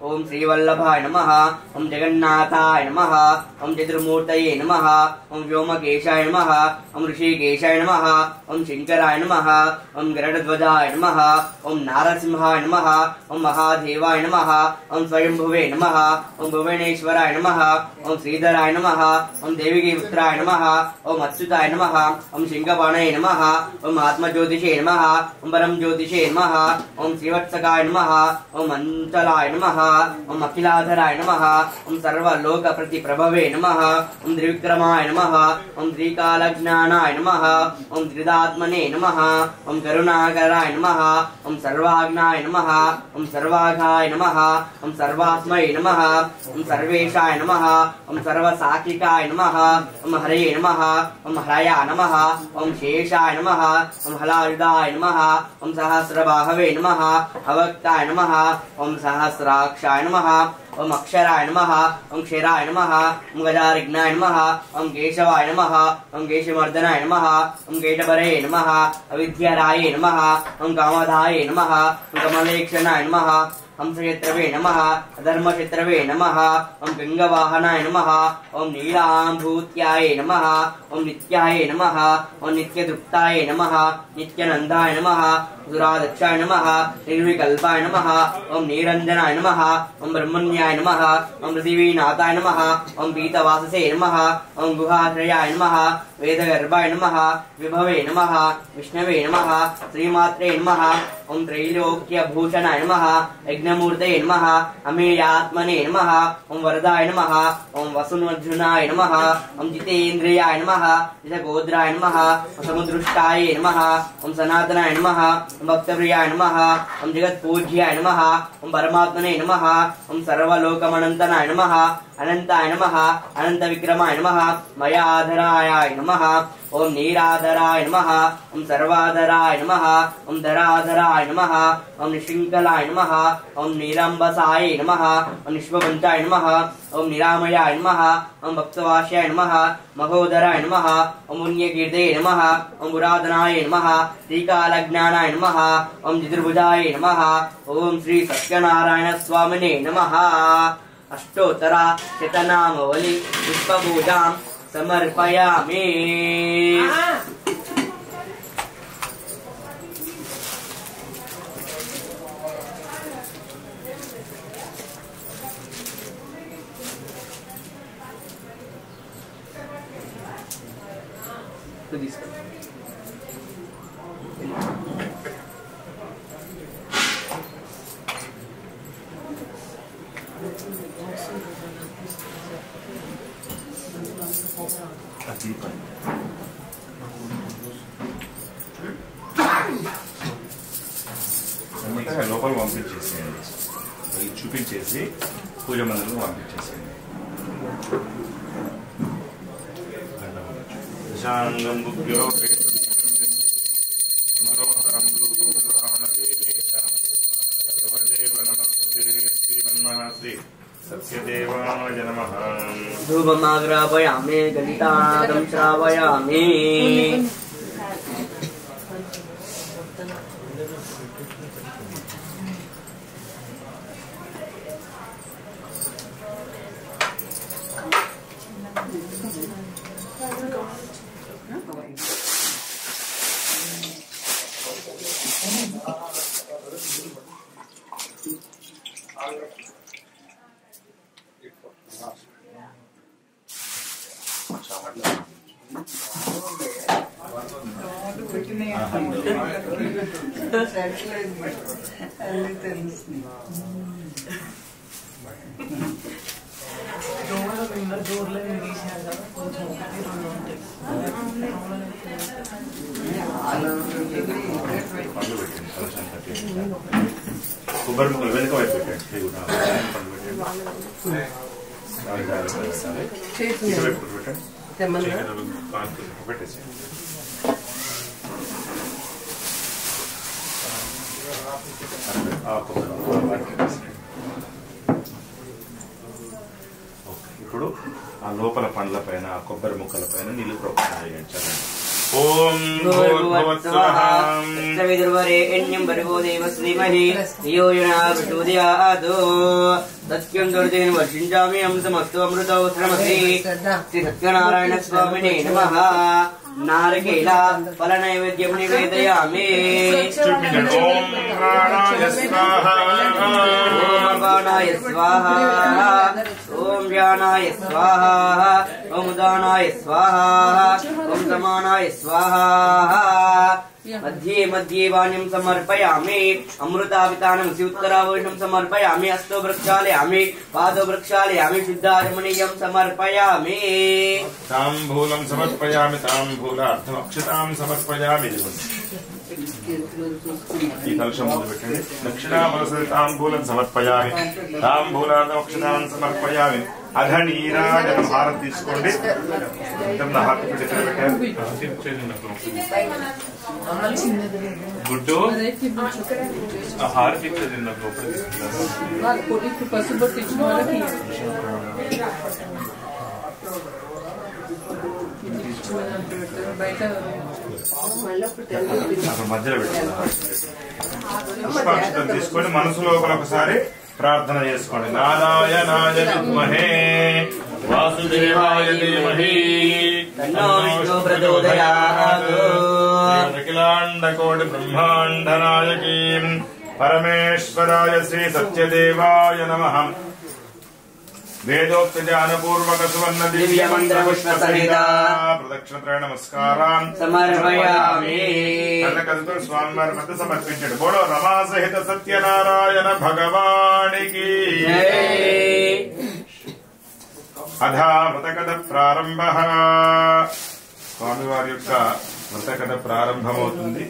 ఓం శ్రీవల్లభాయ నమః, ఓం జగన్నాథాయ నమః, ఓం చతుర్మూర్తయే నమః, ఓం వ్యోమకేశాయ నమః, ఓం ఋషికేశాయ నమః, ఓం శంకరాయ నమః, ఓం గరుడధ్వజాయ నమః, ఓం నారసింహాయ నమః, ఓం మహాదేవాయ నమః, ఓం స్వయంభువే నమః, ఓం భువనేశ్వరాయ నమః, ఓం శ్రీధరాయ నమః, ఓం దేవికి పుత్రాయ నమః, ఓం అచ్యుతాయ నమః, ఓం శంఖపాణయ నమః, ఓం ఆత్మజ్యోతిషే నమః, ఓం పరం జ్యోతిషే నమః, ఓం శ్రీవత్సకాయ నమః, ఓం అంచలాయ నమః, ఓం అఖిలాధరాయ నమః ఓం సర్వలోక ప్రతిప్రభవే నమః ఓం త్రివిక్రమాయ నమః ఓం త్రికాలజ్ఞానాయ నమః ఓం త్రిదాత్మనే నమః ఓం కరుణాకరాయ నమః ఓం సర్వాజ్ఞాయ నమః ఓం సర్వాఘాయ నమః ఓం సర్వాత్మై నమః ఓం సర్వేశాయ నమః ఓం సర్వసాక్షికాయ నమః ఓం హరయే నమః ఓం హరయా నమః ఓం శేషాయ నమః ఓం హలాయుధాయ నమః ఓం సహస్రబాహవే నమః అవక్తాయ నమః ఓం సహస్రాక్షాయ నమః ఓం అక్షరాయ నమః ఓం క్షీరాయ నమః ఓం గజారిఘ్నాయ నమః ఓం కేశవాయ నమః ఓం కేశమర్దనాయ నమః ఓం కేటభరయే నమః అవిద్యారాయే నమః ఓం కామదాయే నమః ఓం కమలేక్షణాయ నమః హంసక్షేత్రవే నమః అధర్మక్షేత్రవే నమః ఓం గంగవాహనాయ నమః ఓం నీలాంభూత్యాయ నమః ఓం నిత్యాయ నమః ఓం నిత్యతృప్తాయ నమః నిత్యనందాయ నమః సురాదక్షాయ నమః నిర్వికల్పాయ నమః ఓం నీరంజనాయ నమః ఓం బ్రహ్మణ్యాయ నమః ఓం పృథివీనాథాయ నమః ఓం పీతవాససే నమః ఓం గుహాశ్రయాయ నమః వేదగర్భాయ నమః విభవే నమః విష్ణవే నమః శ్రీమాత్రే నమః ఓం త్రైలోక్యభూషణాయ నమః యజ్ఞమూర్తయే నమః అమేయాత్మనే నమః ఓం వరదాయ నమః ఓం వసునర్జునాయ నమః ఓం జితేంద్రియాయ నమః జితగోద్రాయ నమః ఓం సముదృష్టాయ నమః ఓం సనాతనాయ నమః ఓం భక్తప్రియాయ నమః ఓం జగత్పూజ్యాయ నమః ఓం పరమాత్మనే నమః ఓం సర్వలోకమనంతనాయ నమః అనంతాయ నమః అనంత విక్రమాయ నమః మయాధరాయ నమః ఓం నీరాధరాయ నమః ఓం సర్వాధరాయ నమః ఓం ధరాధరాయ నమః ఓం నిశృంఖలాయ నమః ఓం నీలంబసాయ నమః ఓం నిష్పపంచాయ నమః ఓం నిరామయాయ నమః ఓం భక్తవాస్యాయ నమః మహోదరాయ నమః ఓం పుణ్యకీర్తయే నమః ఓం పురాతనాయ నమః శ్రీకాలజ్ఞానాయ నమః ఓం చతుర్భుజాయ నమః ఓం శ్రీ సత్యనారాయణ స్వామినే నమః అష్టోత్తర శతనామవళి పుష్పపూజాం సమర్పయామి. లోపల పంపించేసేయండి, చూపించేసి పూజ మందిరం పంపించేసేయండి. దశాంగం బుద్ధ్యో మనోహరం సర్వదేవ నమస్తే శ్రీమన్మహాశ్రీ సత్యదేవాయ నమః. ధూపమాగ్రాపయామి గణితాదం శ్రావయామి. కొబ్బరి ముక్కలు వెనుక వైపు పెట్టండి, పెట్టేసి ఇప్పుడు ఆ లోపల పండ్ల పైన ఆ కొబ్బరి ముక్కల పైన నీళ్లు ప్రోక్షణ చేయండి. చదవండి. ఓం విదుర్వరేణ్యం భర్గో దేవస్య ధీమహి ధియో యో ప్రచోదయాత్. సత్యం దుర్దేన వర్షించామి అంశమస్తు అమృతోత్రమసి. శ్రీ సత్యనారాయణ స్వామినే నమః. నారకేళ ఫల నైవేద్యం నివేదయామి. ఓం ప్రాణాయ స్వాహా. ఓం అపానాయ స్వాహా. ఓం ఓం వ్యానాయ స్వాహ ఓం ఉదానాయ స్వాహ ఓం సమానాయ స్వాహ मध्ये मध्ये वाण्यं समर्पयामि अमृतावितानं स्यूत्तरावोषं समर्पयामि हस्तो वृक्षालयामि पादो वृक्षालयामि शुद्धाचमनीयं समर्पयामि ताम्बूलं समर्पयामि ताम्बूलार्थमक्षतां समर्पयामि ఈ కలశం ముందు పెట్టండి దక్షిణామలసరి తాంబూలం సమర్పయామి తాంబూలార్థమక్షతాం సమర్పయామి అధ నీరాజన హారతి తీసుకోండి హారతి పెట్టారు గుడ్డు హారతి పసుబొట్టు ఇచ్చిన వాళ్ళకి బయట మధ్యలో పెట్టారు పుష్పాక్షతం తీసుకొని మనసు లోపల ఒకసారి ప్రార్థన చేసుకోండి నారాయణాయ విద్మహే వాసుదేవాయ ధీమహి తన్నో విష్ణు ప్రచోదయాత్ అఖిలాండ కోటి బ్రహ్మాండ నాయకీం పరమేశ్వరాయ శ్రీ సత్యదేవాయ నమః వేదోక్త జ్ఞానపూర్వక సువర్ణ దివ్య మంత్ర పుష్ప సహిత ప్రదక్షిణ నమస్కారం సమర్పయామి కదుకొని స్వామివారి మధ్య సమర్పించండి బోడో రమా సహిత సత్యనారాయణ భగవానికి అధా వ్రతకథ ప్రారంభ స్వామివారి యొక్క వ్రతకథ ప్రారంభమవుతుంది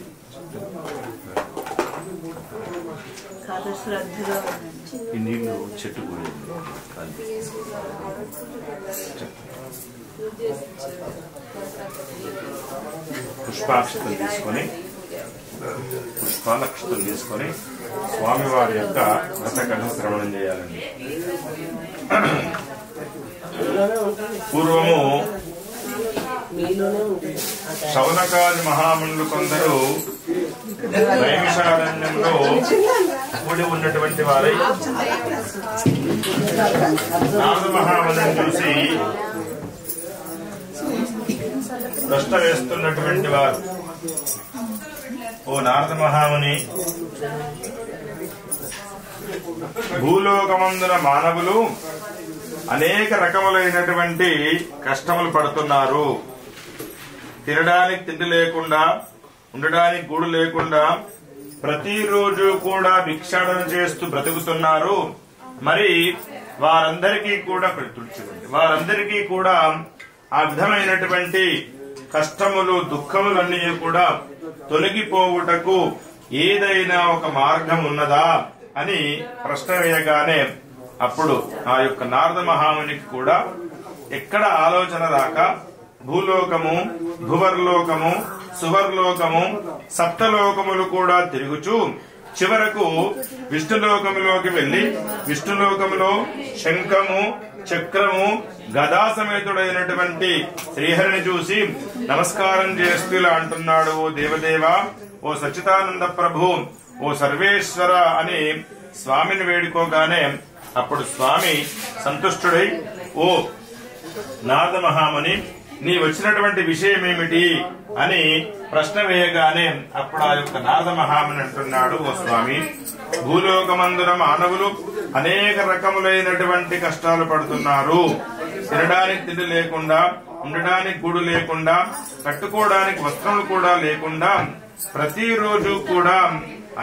ఈ నీళ్లు చెట్టు పుష్పాక్షతం తీసుకొని పుష్పాలక్షతం తీసుకొని స్వామివారి యొక్క వ్రతకథ శ్రవణం చేయాలండి. పూర్వము శౌనకాది మహామునులు కొందరు నైమిషారణ్యంలో కూడి ఉన్నటువంటి వారై నారద మహామునిని చూసి ప్రశ్న వేస్తున్నటువంటి వారు, ఓ నారద మహాముని, భూలోకమందున మానవులు అనేక రకములైనటువంటి కష్టములు పడుతున్నారు. తినడానికి తిండి లేకుండా, ఉండడానికి గూడు లేకుండా ప్రతిరోజు కూడా భిక్షాటన చేస్తూ బ్రతుకుతున్నారు. మరి వారందరికీ కూడా ఆ విధమైనటువంటి కష్టములు దుఃఖములన్నీ కూడా తొలగిపోవుటకు ఏదైనా ఒక మార్గం ఉన్నదా అని ప్రశ్న వేయగానే అప్పుడు ఆ యొక్క నారద మహామునికి కూడా ఎక్కడ ఆలోచన రాక భూలోకము, భువర్లోకము, సువర్లోకము, సప్తలోకములు కూడా తిరుగుచూ చివరకు విష్ణులోకములోకి వెళ్లి విష్ణులోకములో శంఖము, చక్రము, గదా సమేతుడైనటువంటి శ్రీహరిని చూసి నమస్కారం చేస్తూ ఇలా అంటున్నాడు, ఓ దేవదేవ, ఓ సచ్చిదానంద ప్రభు, ఓ సర్వేశ్వర అని స్వామిని వేడుకోగానే అప్పుడు స్వామి సంతుష్టుడై, ఓ నారద మహాముని, నీ వచ్చినటువంటి విషయం ఏమిటి అని ప్రశ్న వేయగానే అప్పుడు ఆ యొక్క నారద మహాముని అంటున్నాడు, ఓ స్వామి, భూలోకమందున మానవులు అనేక రకములైనటువంటి కష్టాలు పడుతున్నారు. తినడానికి తిండి లేకుండా, ఉండడానికి గూడు లేకుండా, కట్టుకోవడానికి వస్త్రములు కూడా లేకుండా ప్రతిరోజు కూడా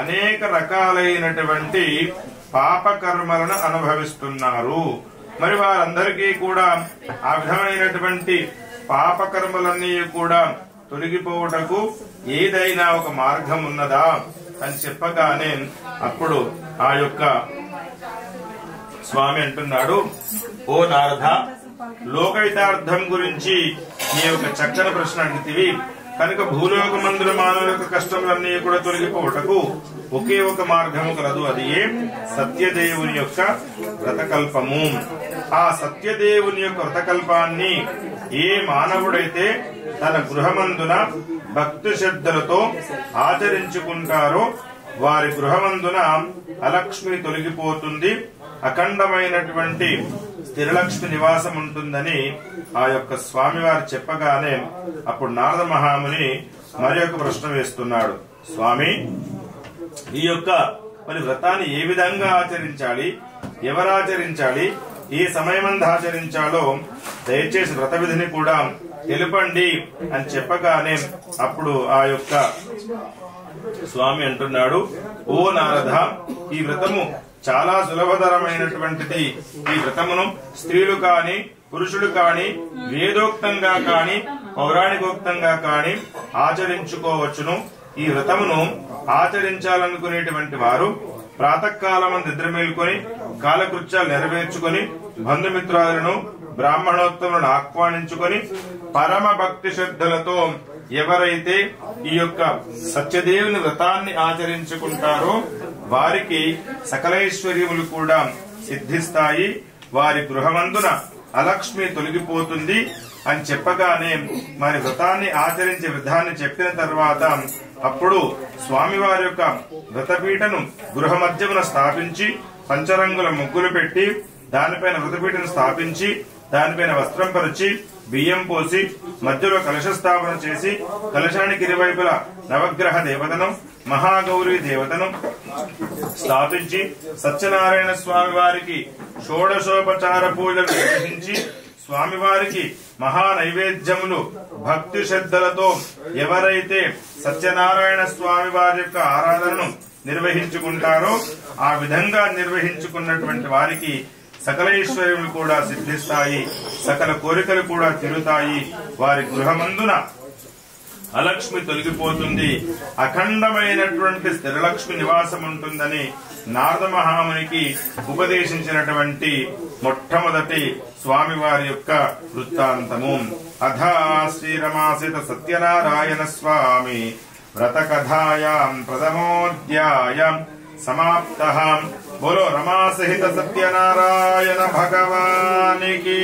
అనేక రకాలైనటువంటి పాపకర్మలను అనుభవిస్తున్నారు. మరి వారందరికీ కూడా ఆ విధమైనటువంటి పాపకర్మలన్నీ కూడా తొలగిపోవటకు ఏదైనా ఒక మార్గం ఉన్నదా అని చెప్పగానే అప్పుడు ఆ యొక్క స్వామి అంటున్నాడు, ఓ నారద, లోకైతార్థం గురించి నీ యొక్క చక్కని ప్రశ్న అడిగితివి కనుక భూలోకమందుల మానవుల యొక్క కష్టములన్నీ కూడా తొలగిపోవటకు ఒకే ఒక మార్గము కలదు. అది సత్యదేవుని యొక్క వ్రతకల్పము. ఆ సత్యదేవుని యొక్క వ్రతకల్పాన్ని ఏ మానవుడైతే తన గృహమందున భక్తి శ్రద్ధలతో ఆచరించుకుంటారో వారి గృహమందున అలక్ష్మి తొలగిపోతుంది, అఖండమైనటువంటి స్థిరలక్ష్మి నివాసం ఉంటుందని ఆ యొక్క స్వామివారు చెప్పగానే అప్పుడు నారద మహాముని మరి ఒక ప్రశ్న వేస్తున్నాడు, స్వామి, ఈ యొక్క మరి వ్రతాన్ని ఏ విధంగా ఆచరించాలి, ఎవరు ఆచరించాలి, ఈ సమయమందు ఆచరించాలో దయచేసి వ్రత విధిని కూడా తెలుపండి అని చెప్పగానే అప్పుడు ఆ యొక్క స్వామి అంటున్నాడు, ఓ నారద, ఈ వ్రతము చాలా సులభతరమైనటువంటిది. ఈ వ్రతమును స్త్రీలు కాని పురుషులు కాని వేదోక్తంగా కాని పౌరాణికోక్తంగా కాని ఆచరించుకోవచ్చును. ఈ వ్రతమును ఆచరించాలనుకునేటువంటి వారు ప్రాతకాలము నిద్ర మేల్కొని కాలకృత్యాలు నెరవేర్చుకొని బంధుమిత్రాలను బ్రాహ్మణోత్తములను ఆహ్వానించుకొని పరమ భక్తి శ్రద్ధలతో ఎవరైతే ఈ యొక్క సత్యదేవుని వ్రతాన్ని ఆచరించుకుంటారో వారికి సకలైశ్వర్యములు కూడా సిద్ధిస్తాయి. వారి గృహమందున అలక్ష్మి తొలగిపోతుంది అని చెప్పగానే మరి వ్రతాన్ని ఆచరించే విధాన్ని చెప్పిన తర్వాత అప్పుడు స్వామివారి యొక్క వ్రతపీఠను గృహ మధ్యమున స్థాపించి పంచరంగుల ముగ్గులు పెట్టి దానిపైన వ్రతపీఠను స్థాపించి దానిపైన వస్త్రం పరిచి బియ్యం పోసి మధ్యలో కలశ స్థాపన చేసి కలశానికి ఇరువైపుల నవగ్రహ దేవతను మహాగౌరీ దేవతను స్థాపించి సత్యనారాయణ స్వామి వారికి షోడశోపచార పూజలు నిర్వహించి స్వామివారికి మహా నైవేద్యములు భక్తి శ్రద్ధలతో ఎవరైతే సత్యనారాయణ స్వామి వారి యొక్క ఆరాధనను నిర్వహించుకుంటారో ఆ విధంగా నిర్వహించుకున్నటువంటి వారికి సకలైశ్వర్యములు కూడా సిద్ధిస్తాయి, సకల కోరికలు కూడా తీరుతాయి. వారి గృహమందున అలక్ష్మి తొలగిపోతుంది, అఖండమైనటువంటి స్థిరలక్ష్మి నివాసం ఉంటుందని నారద మహామునికి ఉపదేశించినటువంటి మొట్టమొదటి స్వామివారి యొక్క వృత్తాంతము. అథా శ్రీరమాసిత సత్యనారాయణ స్వామి వ్రత కథాయాం ప్రథమోధ్యాయం సమాప్తః. బోలో రమా సహిత సత్యనారాయణ భగవానికి.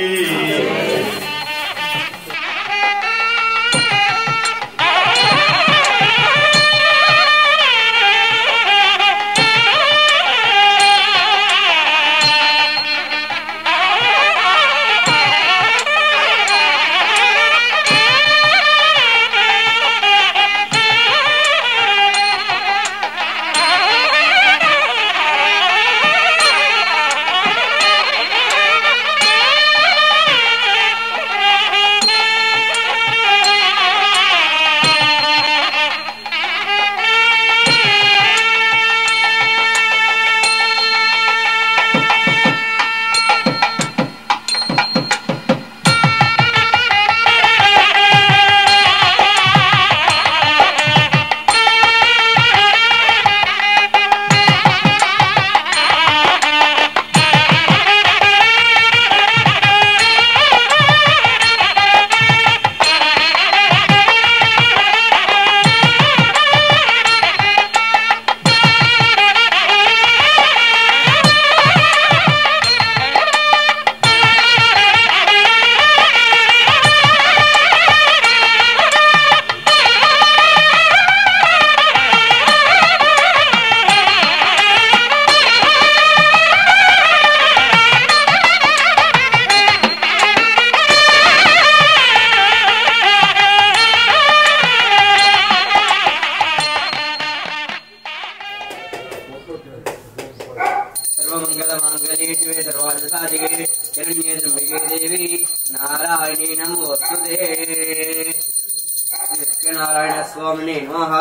నారాయణ స్వామిని నమః.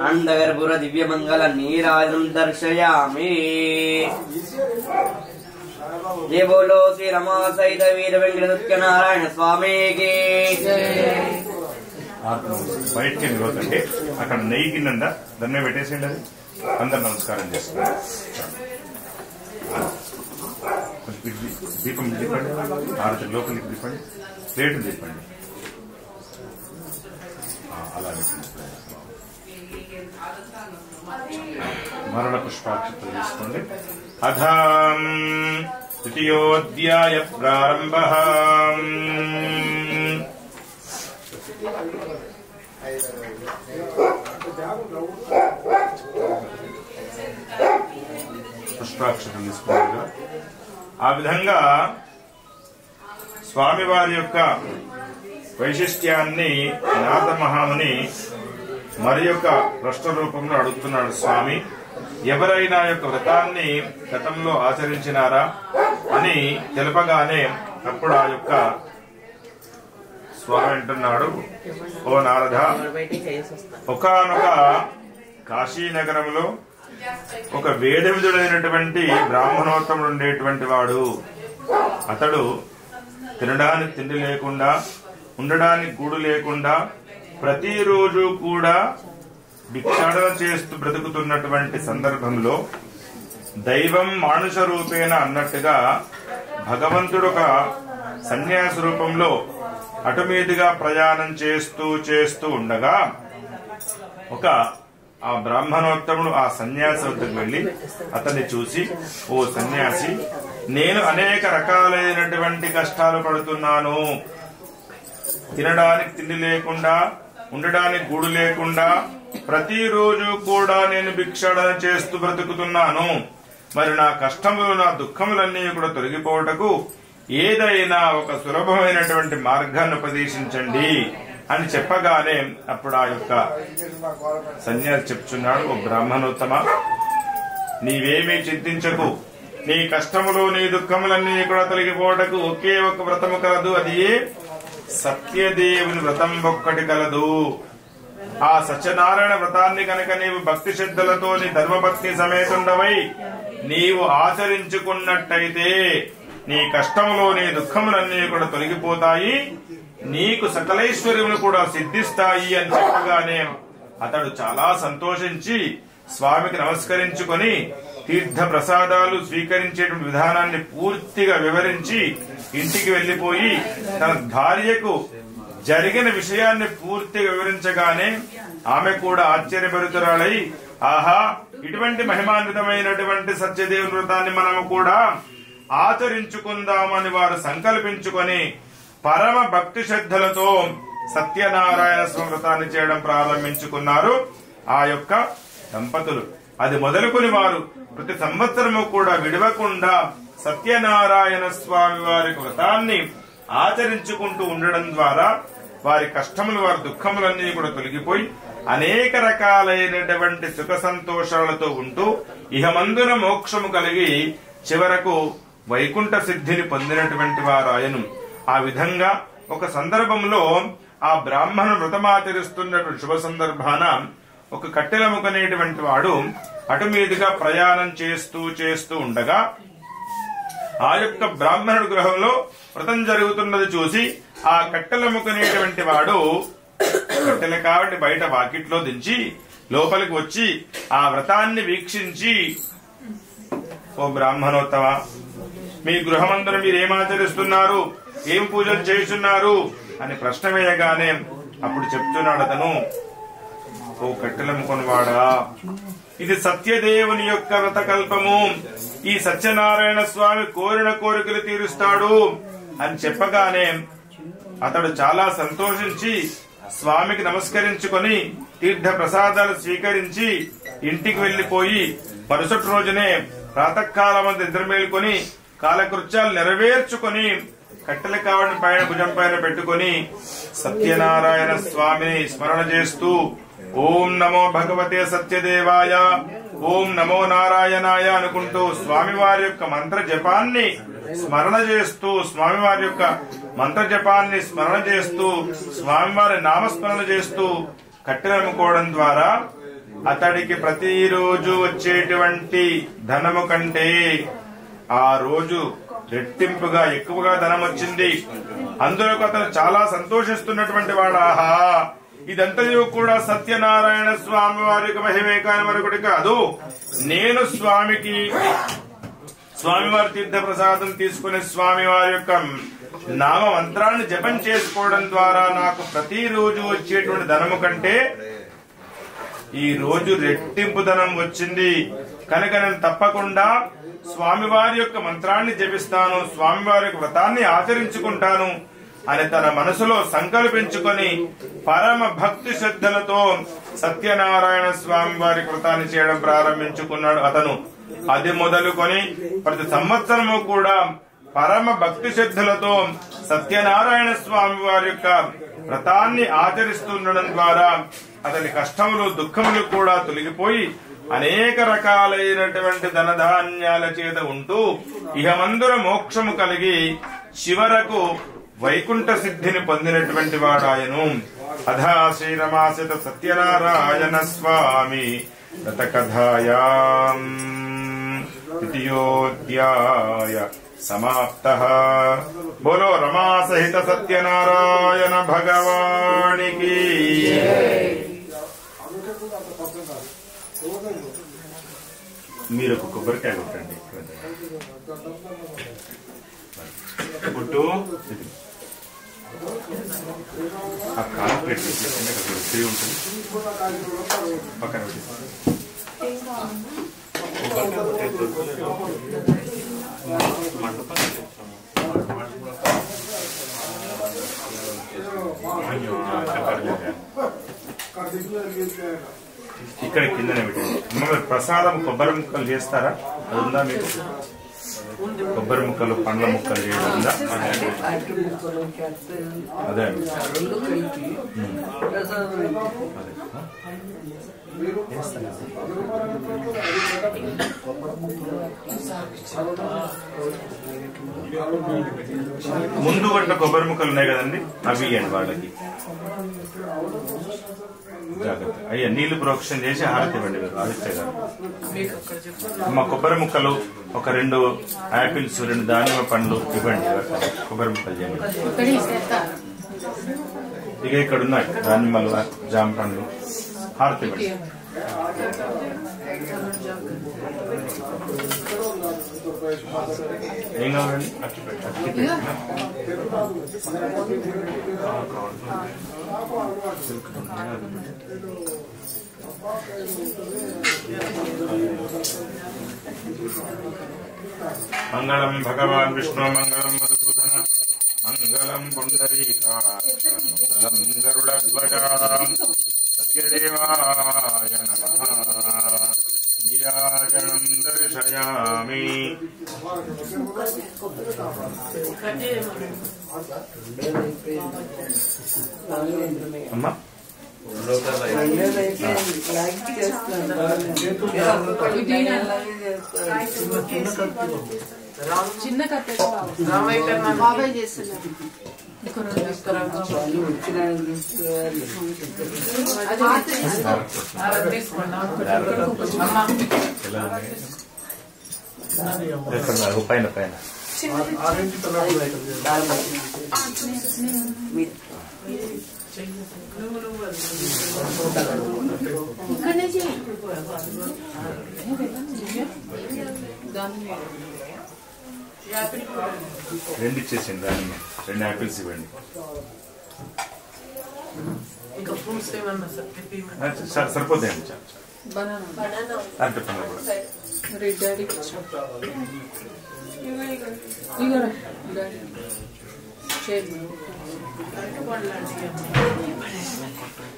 అండగర్భుర దివ్య మంగళ నీరాజనం దర్శయామి. జయ బోలో శ్రీ రమా సహిత వీర వెంకట సత్యనారాయణ స్వామికి. బయటకి వెళ్ళిపోతుంటే అక్కడ నెయ్యి కింద దాన్ని పెట్టేసేయండి. అది అందరు నమస్కారం చేస్తున్నారు. దీపం తిప్పండి, ఆరతి లోపలికి తిప్పండి, ప్లేటు తిప్పండి. అలా మరణ పుష్పాక్షతలు తీసుకోండి. అథాం ద్వితీయోధ్యాయ ప్రారంభ. పుష్పాక్షతలు తీసుకోండి. ఆ విధంగా స్వామివారి యొక్క వైశిష్ట్యాన్ని నారద మహాముని మరి యొక్క ప్రశ్న రూపంలో అడుగుతున్నాడు. స్వామి, ఎవరైనా యొక్క వ్రతాన్ని గతంలో ఆచరించినారా? అని తెలుపగానే అప్పుడు ఆ యొక్క స్వామి అంటున్నాడు, ఓ నారద, ఒకానొక కాశీనగరంలో ఒక వేదవిధుడైనటువంటి బ్రాహ్మణోత్తముడు ఉండేటువంటి వాడు. అతడు తినడానికి తిండి లేకుండా, ఉండడానికి గూడు లేకుండా ప్రతిరోజు కూడా భిక్షాటన చేస్తూ బ్రతుకుతున్నటువంటి సందర్భంలో దైవం మానుష రూపేణ అన్నట్టుగా భగవంతుడు ఒక సన్యాస రూపంలో అటుమీదుగా ప్రయాణం చేస్తూ ఉండగా ఒక ఆ బ్రాహ్మణోత్తముడు ఆ సన్యాసి వద్దకు వెళ్లి అతన్ని చూసి, ఓ సన్యాసి, నేను అనేక రకాలైనటువంటి కష్టాలు పడుతున్నాను. తినడానికి తిండి లేకుండా, ఉండడానికి గూడు లేకుండా ప్రతిరోజు కూడా నేను భిక్షాటన చేస్తూ బ్రతుకుతున్నాను. మరి నా కష్టములు, నా దుఃఖములన్నీ కూడా తొలగిపోవటకు ఏదైనా ఒక సులభమైనటువంటి మార్గాన్ని ఉపదేశించండి అని చెప్పగానే అప్పుడు ఆ యొక్క సన్యాసి చెప్తున్నాడు, ఓ బ్రాహ్మణోత్తమ, నీవేమీ చింతించకు. నీ కష్టములు, నీ దుఃఖములన్నీ కూడా తొలగిపోవటకు ఒకే ఒక వ్రతము కలదు. అది సత్యదేవుని వ్రతం ఒక్కటి కలదు. ఆ సత్యనారాయణ వ్రతాన్ని కనుక నీవు భక్తి శ్రద్ధలతో నీ ధర్మభక్తి సమేతుండవై నీవు ఆచరించుకున్నట్టయితే నీ కష్టములో నీ దుఃఖములన్నీ కూడా తొలగిపోతాయి, నీకు సకలైశ్వర్యములు కూడా సిద్ధిస్తాయి అని చెప్పగానే అతడు చాలా సంతోషించి స్వామికి నమస్కరించుకొని తీర్థ ప్రసాదాలు స్వీకరించేటువంటి విధానాన్ని పూర్తిగా వివరించి ఇంటికి వెళ్లిపోయి తన భార్యకు జరిగిన విషయాన్ని పూర్తిగా వివరించగానే ఆమె కూడా ఆశ్చర్యభరితురాలై, ఆహా, ఇటువంటి మహిమాన్వితమైనటువంటి సత్యదేవుని వ్రతాన్ని మనము కూడా ఆచరించుకుందామని వారు సంకల్పించుకొని పరమ భక్తి శ్రద్ధలతో సత్యనారాయణ స్వామి వ్రతాన్ని చేయడం ప్రారంభించుకున్నారు ఆ యొక్క దంపతులు. అది మొదలుకొని వారు ప్రతి సంవత్సరము కూడా విడవకుండా సత్యనారాయణ స్వామి వారి వ్రతాన్ని ఆచరించుకుంటూ ఉండడం ద్వారా వారి కష్టములు, వారి దుఃఖములన్నీ కూడా తొలగిపోయి అనేక రకాలైనటువంటి సుఖ సంతోషాలతో ఉంటూ ఇహమందున మోక్షము కలిగి చివరకు వైకుంఠ సిద్ధిని పొందినటువంటి వారు ఆయను. ఆ విధంగా ఒక సందర్భంలో ఆ బ్రాహ్మణ వ్రతమాచరిస్తున్నటువంటి శుభ సందర్భాన ఒక కట్టెలముకనేటువంటి వాడు అటు మీదుగా ప్రయాణం చేస్తూ ఉండగా ఆ యొక్క బ్రాహ్మణుడి గృహంలో వ్రతం జరుగుతున్నది చూసి ఆ కట్టెలముకనేటువంటి వాడు కట్టెలు కాబట్టి బయట వాకిట్లో దించి లోపలికి వచ్చి ఆ వ్రతాన్ని వీక్షించి, ఓ బ్రాహ్మణోత్తమ, మీ గృహమందున మీరేమాచరిస్తున్నారు, ఏం పూజలు చేస్తున్నారు అని ప్రశ్న వేయగానే అప్పుడు చెప్తున్నాడు అతను, ఓ కట్టెలముకొనివాడా, ఇది సత్యదేవుని యొక్క వ్రతకల్పము. ఈ సత్యనారాయణ స్వామి కోరిన కోరికలు తీరుస్తాడు అని చెప్పగానే అతడు చాలా సంతోషించి స్వామికి నమస్కరించుకొని తీర్థ ప్రసాదాలు స్వీకరించి ఇంటికి వెళ్లిపోయి మరుసటి రోజునే ప్రాతకాలం నిద్ర మేల్కొని కాలకృత్యాలు నెరవేర్చుకొని కట్టెల కావడిని పైన భుజం పైన పెట్టుకుని సత్యనారాయణ స్వామిని స్మరణ చేస్తూ ఓం నమో భగవతే సత్యదేవాయ, ఓం నమో నారాయణాయ అనుకుంటూ స్వామివారి యొక్క మంత్ర జపాన్ని స్మరణ చేస్తూ స్వామివారి యొక్క మంత్ర జపాన్ని స్మరణ చేస్తూ స్వామివారి నామస్మరణ చేస్తూ కట్టెలమ్ముకోవడం ద్వారా అతడికి ప్రతిరోజు వచ్చేటువంటి ధనము కంటే ఆ రోజు రెట్టింపుగా ఎక్కువగా ధనం వచ్చింది. అందులో అతను చాలా సంతోషిస్తున్నటువంటి వాడు. ఆహా, ఇదంతయు కూడా సత్యనారాయణ స్వామి వారి యొక్క మహిమే కాని మరొకటి కాదు. నేను స్వామివారి తీర్థ ప్రసాదం తీసుకుని స్వామివారి యొక్క నామ మంత్రాన్ని జపం చేసుకోవడం ద్వారా నాకు ప్రతిరోజు వచ్చేటువంటి ధనము కంటే ఈ రోజు రెట్టింపు ధనం వచ్చింది కనుక నేను తప్పకుండా స్వామివారి యొక్క మంత్రాన్ని జపిస్తాను, స్వామివారి యొక్క వ్రతాన్ని ఆచరించుకుంటాను అని తన మనసులో సంకల్పించుకొని పరమ భక్తి శ్రద్ధలతో సత్యనారాయణ స్వామి వారి వ్రతాన్ని చేయడం ప్రారంభించుకున్నాడు అతను. అది మొదలుకొని ప్రతి సంవత్సరము కూడా పరమ భక్తి శ్రద్ధలతో సత్యనారాయణ స్వామి వారి యొక్క వ్రతాన్ని ఆచరిస్తుండడం ద్వారా అతని కష్టములు, దుఃఖములు కూడా తొలగిపోయి అనేక రకాలైనటువంటి ధనధాన్యాల చేత ఉంటూ ఇహమందుర మోక్షము కలిగి చివరకు వైకుంఠ సిద్ధిని పొందినటువంటి వాడాయను. అధా శ్రీరమాసిత సత్యనారాయణ స్వామి రతకథాయాం ద్వితీయోధ్యాయ సమాప్తః. బోలో రమా సహిత సత్యనారాయణ భగవానికి. మీరు ఒక కొబ్బరికాయ కొట్టండి. కొట్టు ఆ కాన్ఫ్లెక్ట్ ఫ్రీ ఉంటుంది పక్కన ఇక్కడ కిందనే పెట్టండి. మమ్మల్ని ప్రసాదం కొబ్బరి ముక్కలు చేస్తారా? అది ఉందా మీకు? కొబ్బరి ముక్కలు పండ్ల ముక్కలు చేయడం ఉందా? అదే ముందు కొట్టిన కొబ్బరి ముక్కలు ఉన్నాయి కదండి, అవి ఇవ్వండి వాళ్ళకి. జాగ్రత్త అయ్యా, నీళ్లు ప్రోక్షణ చేసి హారతి ఇవ్వండి. మీరు ఆదిత్య గారు మా కొబ్బరి ముక్కలు ఒక 2 యాపిల్స్ 2 దానిమ్మ పండ్లు ఇవ్వండి. కొబ్బరి ముక్కలు చేయండి. ఇక ఇక్కడ ఉన్నాయి దానిమ్మలు జామ పండ్లు. హారతి ఇవ్వండి. ఏం కావాలండి? మంగళం భగవాన్ విష్ణు మంగళం మధుసూదన మంగళం పుండరీకాక్షం గరుడధ్వజాం సత్యదేవాయ నమః. నీరాజనం దర్శయామి. అమ్మా చిన్న కట్టే బాబాయ్ చేస్తున్నారు. పైన పైన రెండు ఇచ్చేసింది. దాన్ని 2 యాపిల్స్ ఇవ్వండి. సరిపోతాయండి.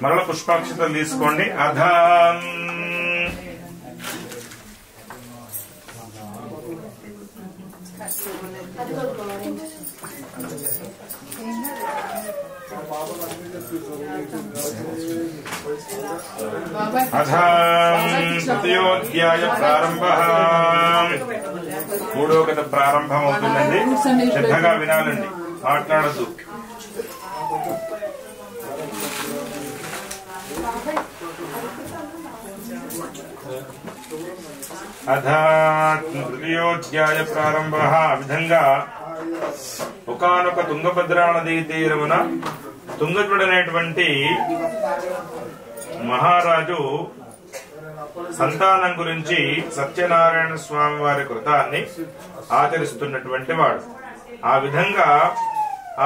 మరల పుష్పాక్షతలు తీసుకోండి. అధా తృతీయోధ్యాయ ప్రారంభ. 3వ కథ ప్రారంభం అవుతుందండి. శ్రద్ధగా వినాలండి, మాట్లాడద్దు. అధా తృతీయోధ్యాయ ప్రారంభ. ఆ విధంగా ఒకానొక తుంగభద్రా నదీ తీరమున తుంగజుడనేటువంటి మహారాజు సంతానం గురించి సత్యనారాయణ స్వామి వారి కృతాన్ని ఆచరిస్తున్నటువంటి వాడు. ఆ విధంగా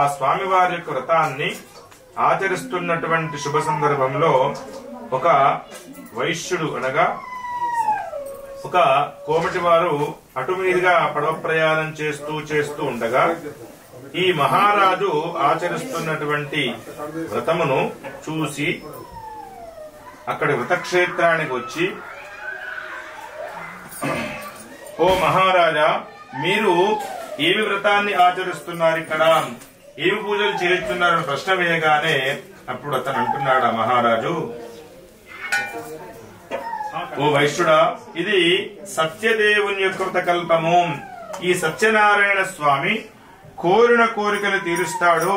ఆ స్వామివారి యొక్క వ్రతాన్ని ఆచరిస్తున్నటువంటి శుభ సందర్భంలో ఒక వైశ్యుడు అనగా ఒక కోమటి వారు అటు మీదుగా పడవ ప్రయాణం చేస్తూ ఉండగా ఈ మహారాజు ఆచరిస్తున్నటువంటి వ్రతమును చూసి అక్కడి వ్రతక్షేత్రానికి వచ్చి, ఓ మహారాజా, మీరు ఏమి వ్రతాన్ని ఆచరిస్తున్నారు, ఇక్కడ ఏమి పూజలు చేస్తున్నారని ప్రశ్న వేయగానే అప్పుడు అతను అంటున్నాడు, ఆ మహారాజు, ఓ వైశ్యుడా, ఇది సత్యదేవుని యొక్క కృతకల్పము. ఈ సత్యనారాయణ స్వామి కోరిన కోరికలు తీరుస్తాడు,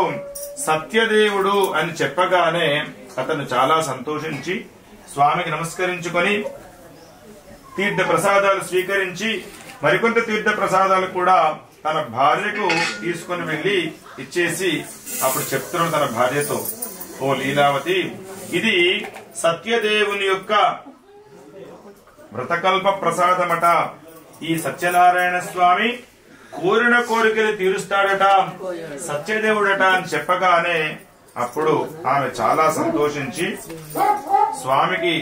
సత్యదేవుడు అని చెప్పగానే అతను చాలా సంతోషించి స్వామికి నమస్కరించుకొని తీర్థ ప్రసాదాలు స్వీకరించి మరికొంత తీర్థ ప్రసాదాలు కూడా తన భార్యకు తీసుకుని వెళ్లి ఇచ్చేసి అప్పుడు చెప్తున్నాడు తన భార్యతో, ఓ లీలావతి, ఇది సత్యదేవుని యొక్క వ్రతకల్ప ప్రసాదమట. ఈ సత్యనారాయణ స్వామి కోరిన కోరికలు తీరుస్తాడట, సత్యదేవుడట అని చెప్పగానే అప్పుడు ఆమె చాలా సంతోషించి స్వామికి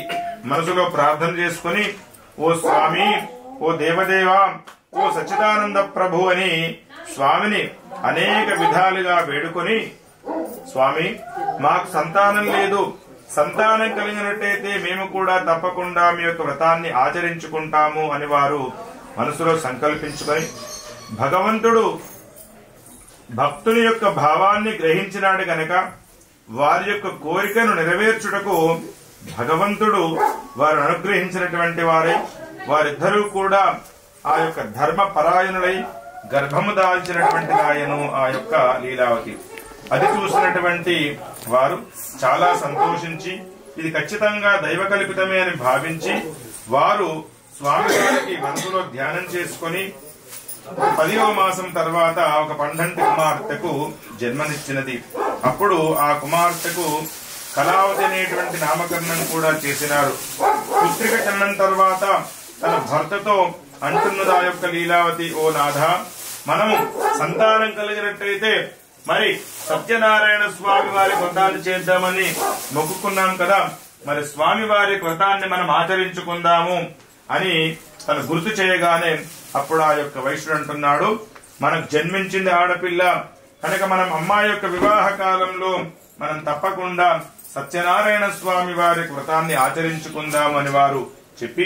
మనసులో ప్రార్థన చేసుకుని, ఓ స్వామి, ఓ దేవదేవా, ఓ సచ్చిదానంద ప్రభు అని స్వామిని అనేక విధాలుగా వేడుకొని, స్వామి మాకు సంతానం లేదు, సంతానం కలిగినట్టయితే మేము కూడా తప్పకుండా మీ యొక్క వ్రతాన్ని ఆచరించుకుంటాము అని వారు మనసులో సంకల్పించుకొని, భగవంతుడు భక్తుని యొక్క భావాన్ని గ్రహించినాడు గనక వారి యొక్క కోరికను నెరవేర్చుటకు భగవంతుడు వారు అనుగ్రహించినటువంటి వారై వారిద్దరూ కూడా ఆ యొక్క ధర్మ పరాయణులై గర్భము దాల్చినటువంటి ఆయను ఆ యొక్క లీలావతి. అది చూసినటువంటి వారు చాలా సంతోషించి ఇది ఖచ్చితంగా దైవ కల్పితమే అని భావించి వారు స్వామి వారికి మనసులో ధ్యానం చేసుకుని 10వ మాసం తర్వాత ఒక పండంటి కుమార్తెకు జన్మనిచ్చినది. అప్పుడు ఆ కుమార్తెకు కళావతి అనేటువంటి నామకరణం కూడా చేసినారు. పుత్రిక జన్మం తర్వాత తన భర్తతో అంటున్నది ఆ యొక్క లీలావతి, ఓ నాథ, మనము సంతానం కలిగినట్టయితే మరి సత్యనారాయణ స్వామి వారి వ్రతాన్ని చేద్దామని మొక్కుకున్నాం కదా, మరి స్వామి వారి వ్రతాన్ని మనం ఆచరించుకుందాము అని తను గుర్తు చేయగానే అప్పుడు ఆ యొక్క వైశ్యుడు అంటున్నాడు, మనకు జన్మించింది ఆడపిల్ల కనుక మనం అమ్మాయి యొక్క వివాహ కాలంలో మనం తప్పకుండా సత్యనారాయణ స్వామి వారి వ్రతాన్ని ఆచరించుకుందాం అని వారు చెప్పి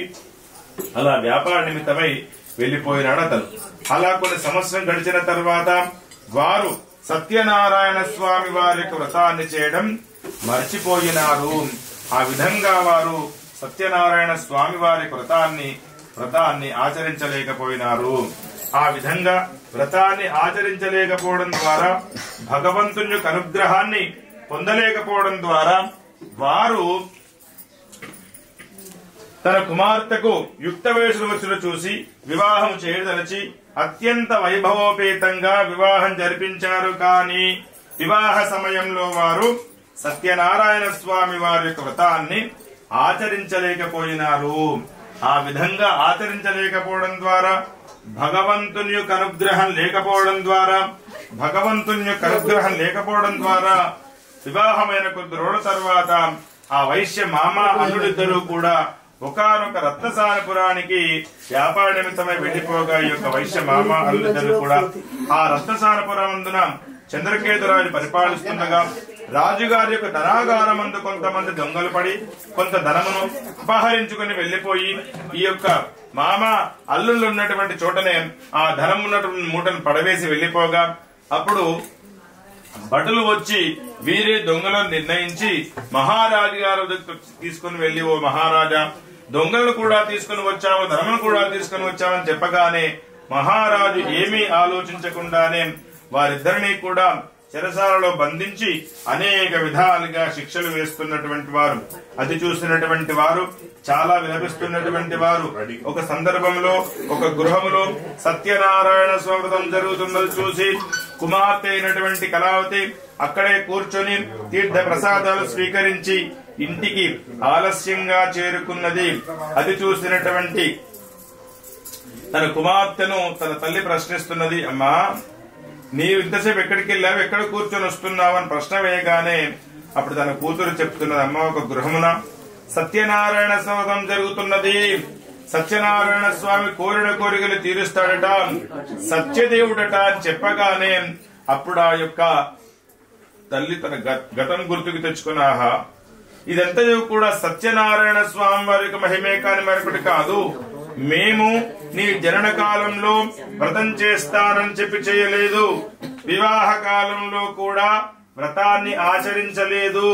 అలా వ్యాపార నిమిత్తమై వెళ్లిపోయినాడు అతను. అలా కొన్ని సంవత్సరం గడిచిన తర్వాత వారు సత్యనారాయణ స్వామి వారి యొక్క వ్రతాన్ని చేయడం మర్చిపోయినారు. ఆ విధంగా వారు సత్యనారాయణ స్వామి వారి వ్రతాన్ని ఆచరించలేకపోయినారు. ఆ విధంగా వ్రతాన్ని ఆచరించలేకపోవడం ద్వారా భగవంతుని యొక్క అనుగ్రహాన్ని పొందలేకపోవడం ద్వారా వారు తన కుమార్తెకు యుక్త వయసులు వచ్చిన చూసి వివాహం చేయదలచి అత్యంత వైభవోపేతంగా వివాహం జరిపించారు. కానీ వివాహ సమయంలో వారు సత్యనారాయణ స్వామి వారి యొక్క వ్రతాన్ని ఆచరించలేకపోయినారు. ఆ విధంగా ఆచరించలేకపోవడం ద్వారా భగవంతుని యొక్క అనుగ్రహం లేకపోవడం ద్వారా వివాహమైన కొద్ది రోజుల తర్వాత ఆ వైశ్య మామ అల్లుడిద్దరూ కూడా ఒకనొక రత్నసానపురానికి వ్యాపార నిమిత్తమై వెళ్లిపోగా ఈ యొక్క వైశ్య మామ అల్లుడిద్దరూ కూడా ఆ రత్నసానపురమందున చంద్రకేతురాజు పరిపాలిస్తుండగా రాజుగారి యొక్క ధనాగారమందు కొంతమంది దొంగలు పడి కొంత ధనమును అపహరించుకుని వెళ్లిపోయి ఈ యొక్క మామ అల్లుళ్ళు ఉన్నటువంటి చోటనే ఆ ధనం ఉన్నటువంటి మూటను పడవేసి వెళ్లిపోగా అప్పుడు భటులు వచ్చి వీరే దొంగలను నిర్ణయించి మహారాజు గారు తీసుకుని వెళ్లి, ఓ మహారాజా, దొంగలను కూడా తీసుకుని వచ్చాము, ధనమును కూడా తీసుకుని వచ్చామని చెప్పగానే మహారాజు ఏమీ ఆలోచించకుండానే వారిద్దరినీ కూడా చెరసాలలో బంధించి అనేక విధాలుగా శిక్షలు వేస్తున్నటువంటి వారు. అది చూసినటువంటి వారు చాలా విలపిస్తున్నటువంటి వారు ఒక సందర్భంలో ఒక గృహంలో సత్యనారాయణ స్వాగతం జరుగుతున్నది చూసి కుమార్తె అయినటువంటి కళావతి అక్కడే కూర్చొని తీర్థ ప్రసాదాలు స్వీకరించి ఇంటికి ఆలస్యంగా చేరుకున్నది. అది చూసినటువంటి తన కుమార్తెను తన తల్లి ప్రశ్నిస్తున్నది, అమ్మా, నీవు ఇంతసేపు ఎక్కడికి వెళ్ళావు, ఎక్కడ కూర్చొని వస్తున్నావు అని ప్రశ్న వేయగానే అప్పుడు తన కూతురు చెప్తున్నది, అమ్మ, ఒక గృహమున సత్యనారాయణ స్వాగతం జరుగుతున్నది, సత్యనారాయణ స్వామి కోరిన కోరికలు తీరుస్తాడట, సత్యదేవుడట అని చెప్పగానే అప్పుడు ఆ యొక్క తల్లి తన గతం గుర్తుకు తెచ్చుకున్నాహా, ఇదంతా కూడా సత్యనారాయణ స్వామి వారి యొక్క మహిమే కాని మరొకటి కాదు. మేము నీ జనన కాలంలో వ్రతం చేస్తానని చెప్పి చేయలేదు, వివాహ కాలంలో కూడా వ్రతాన్ని ఆచరించలేదు,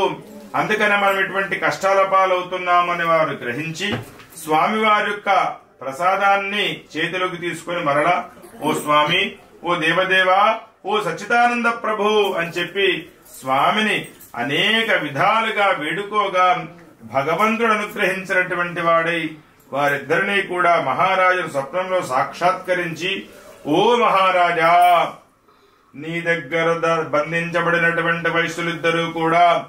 అందుకనే మనం ఇటువంటి కష్టాల పాలవుతున్నామని వారు గ్రహించి స్వామివారి యొక్క ప్రసాదాన్ని చేతిలోకి తీసుకుని మరలా ఓ స్వామి, ఓ దేవదేవా, ఓ సచ్చిదానంద ప్రభు అని చెప్పి స్వామిని అనేక విధాలుగా వేడుకోగా భగవంతుడు అనుగ్రహించినటువంటి వాడై వారిద్దరినీ కూడా మహారాజు స్వప్నంలో సాక్షాత్కరించి, ఓ మహారాజా, నీ దగ్గర బంధించబడినటువంటి వైశ్యులిద్దరూ కూడా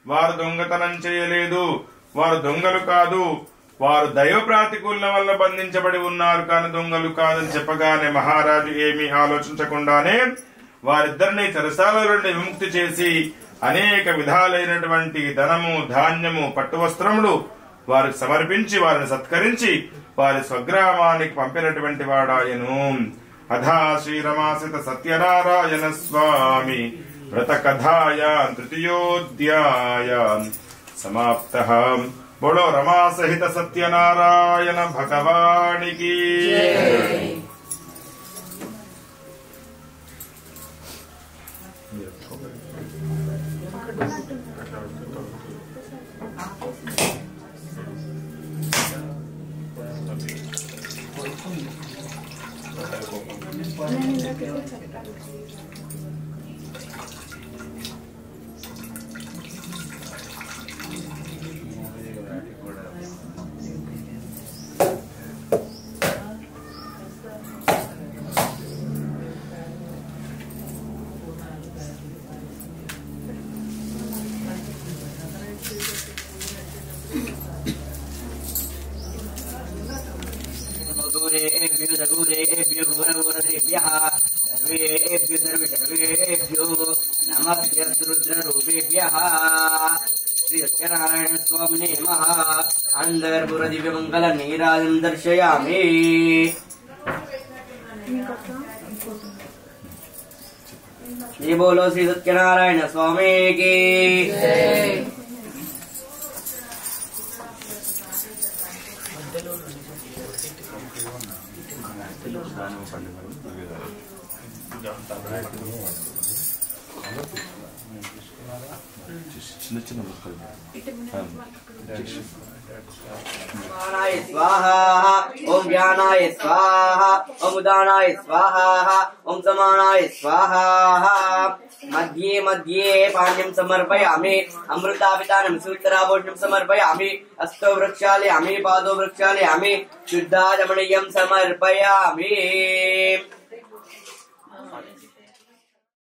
వారు దొంగతనం చేయలేదు, వారు దొంగలు కాదు, వారు దైవ ప్రాతికూల్యం వల్ల బంధించబడి ఉన్నారు కానీ దొంగలు కాదని చెప్పగానే మహారాజు ఏమీ ఆలోచించకుండానే వారిద్దరిని చెరసాల నుండి విముక్తి చేసి అనేక విధాలైనటువంటి ధనము, ధాన్యము, పట్టు వస్త్రములు వారికి సమర్పించి వారిని సత్కరించి వారి స్వగ్రామానికి పంపినటువంటి వాడాయను. అధా శ్రీరమాసిత సత్యనారాయణ స్వామి వ్రత కథాయా తృతీయోధ్యాయ సమాప్తః. బోలో రమా సహిత సత్యనారాయణ భగవానికి. सर्वेभ्यो नमः रुद्ररूपेभ्यः श्री सत्यनारायण स्वामिने नमः. अंधर्पुर दिव्य मंगल नीराजन दर्शयामि. ये बोलो श्री सत्यनारायण स्वामी की. చిన్న చిన్న ముక్కలు स्वाहा ओम ज्ञानाय स्वाहा ओम उदानाय स्वाहा ओम समानाय स्वाहा. मध्ये मध्ये पाण्यं समर्पयामि. अमृतापितानं सूत्राभूषणं समर्पयामि. हस्तो वृक्षालयामि, पादो वृक्षालयामि, शुद्धाचमनीयं समर्पयामि.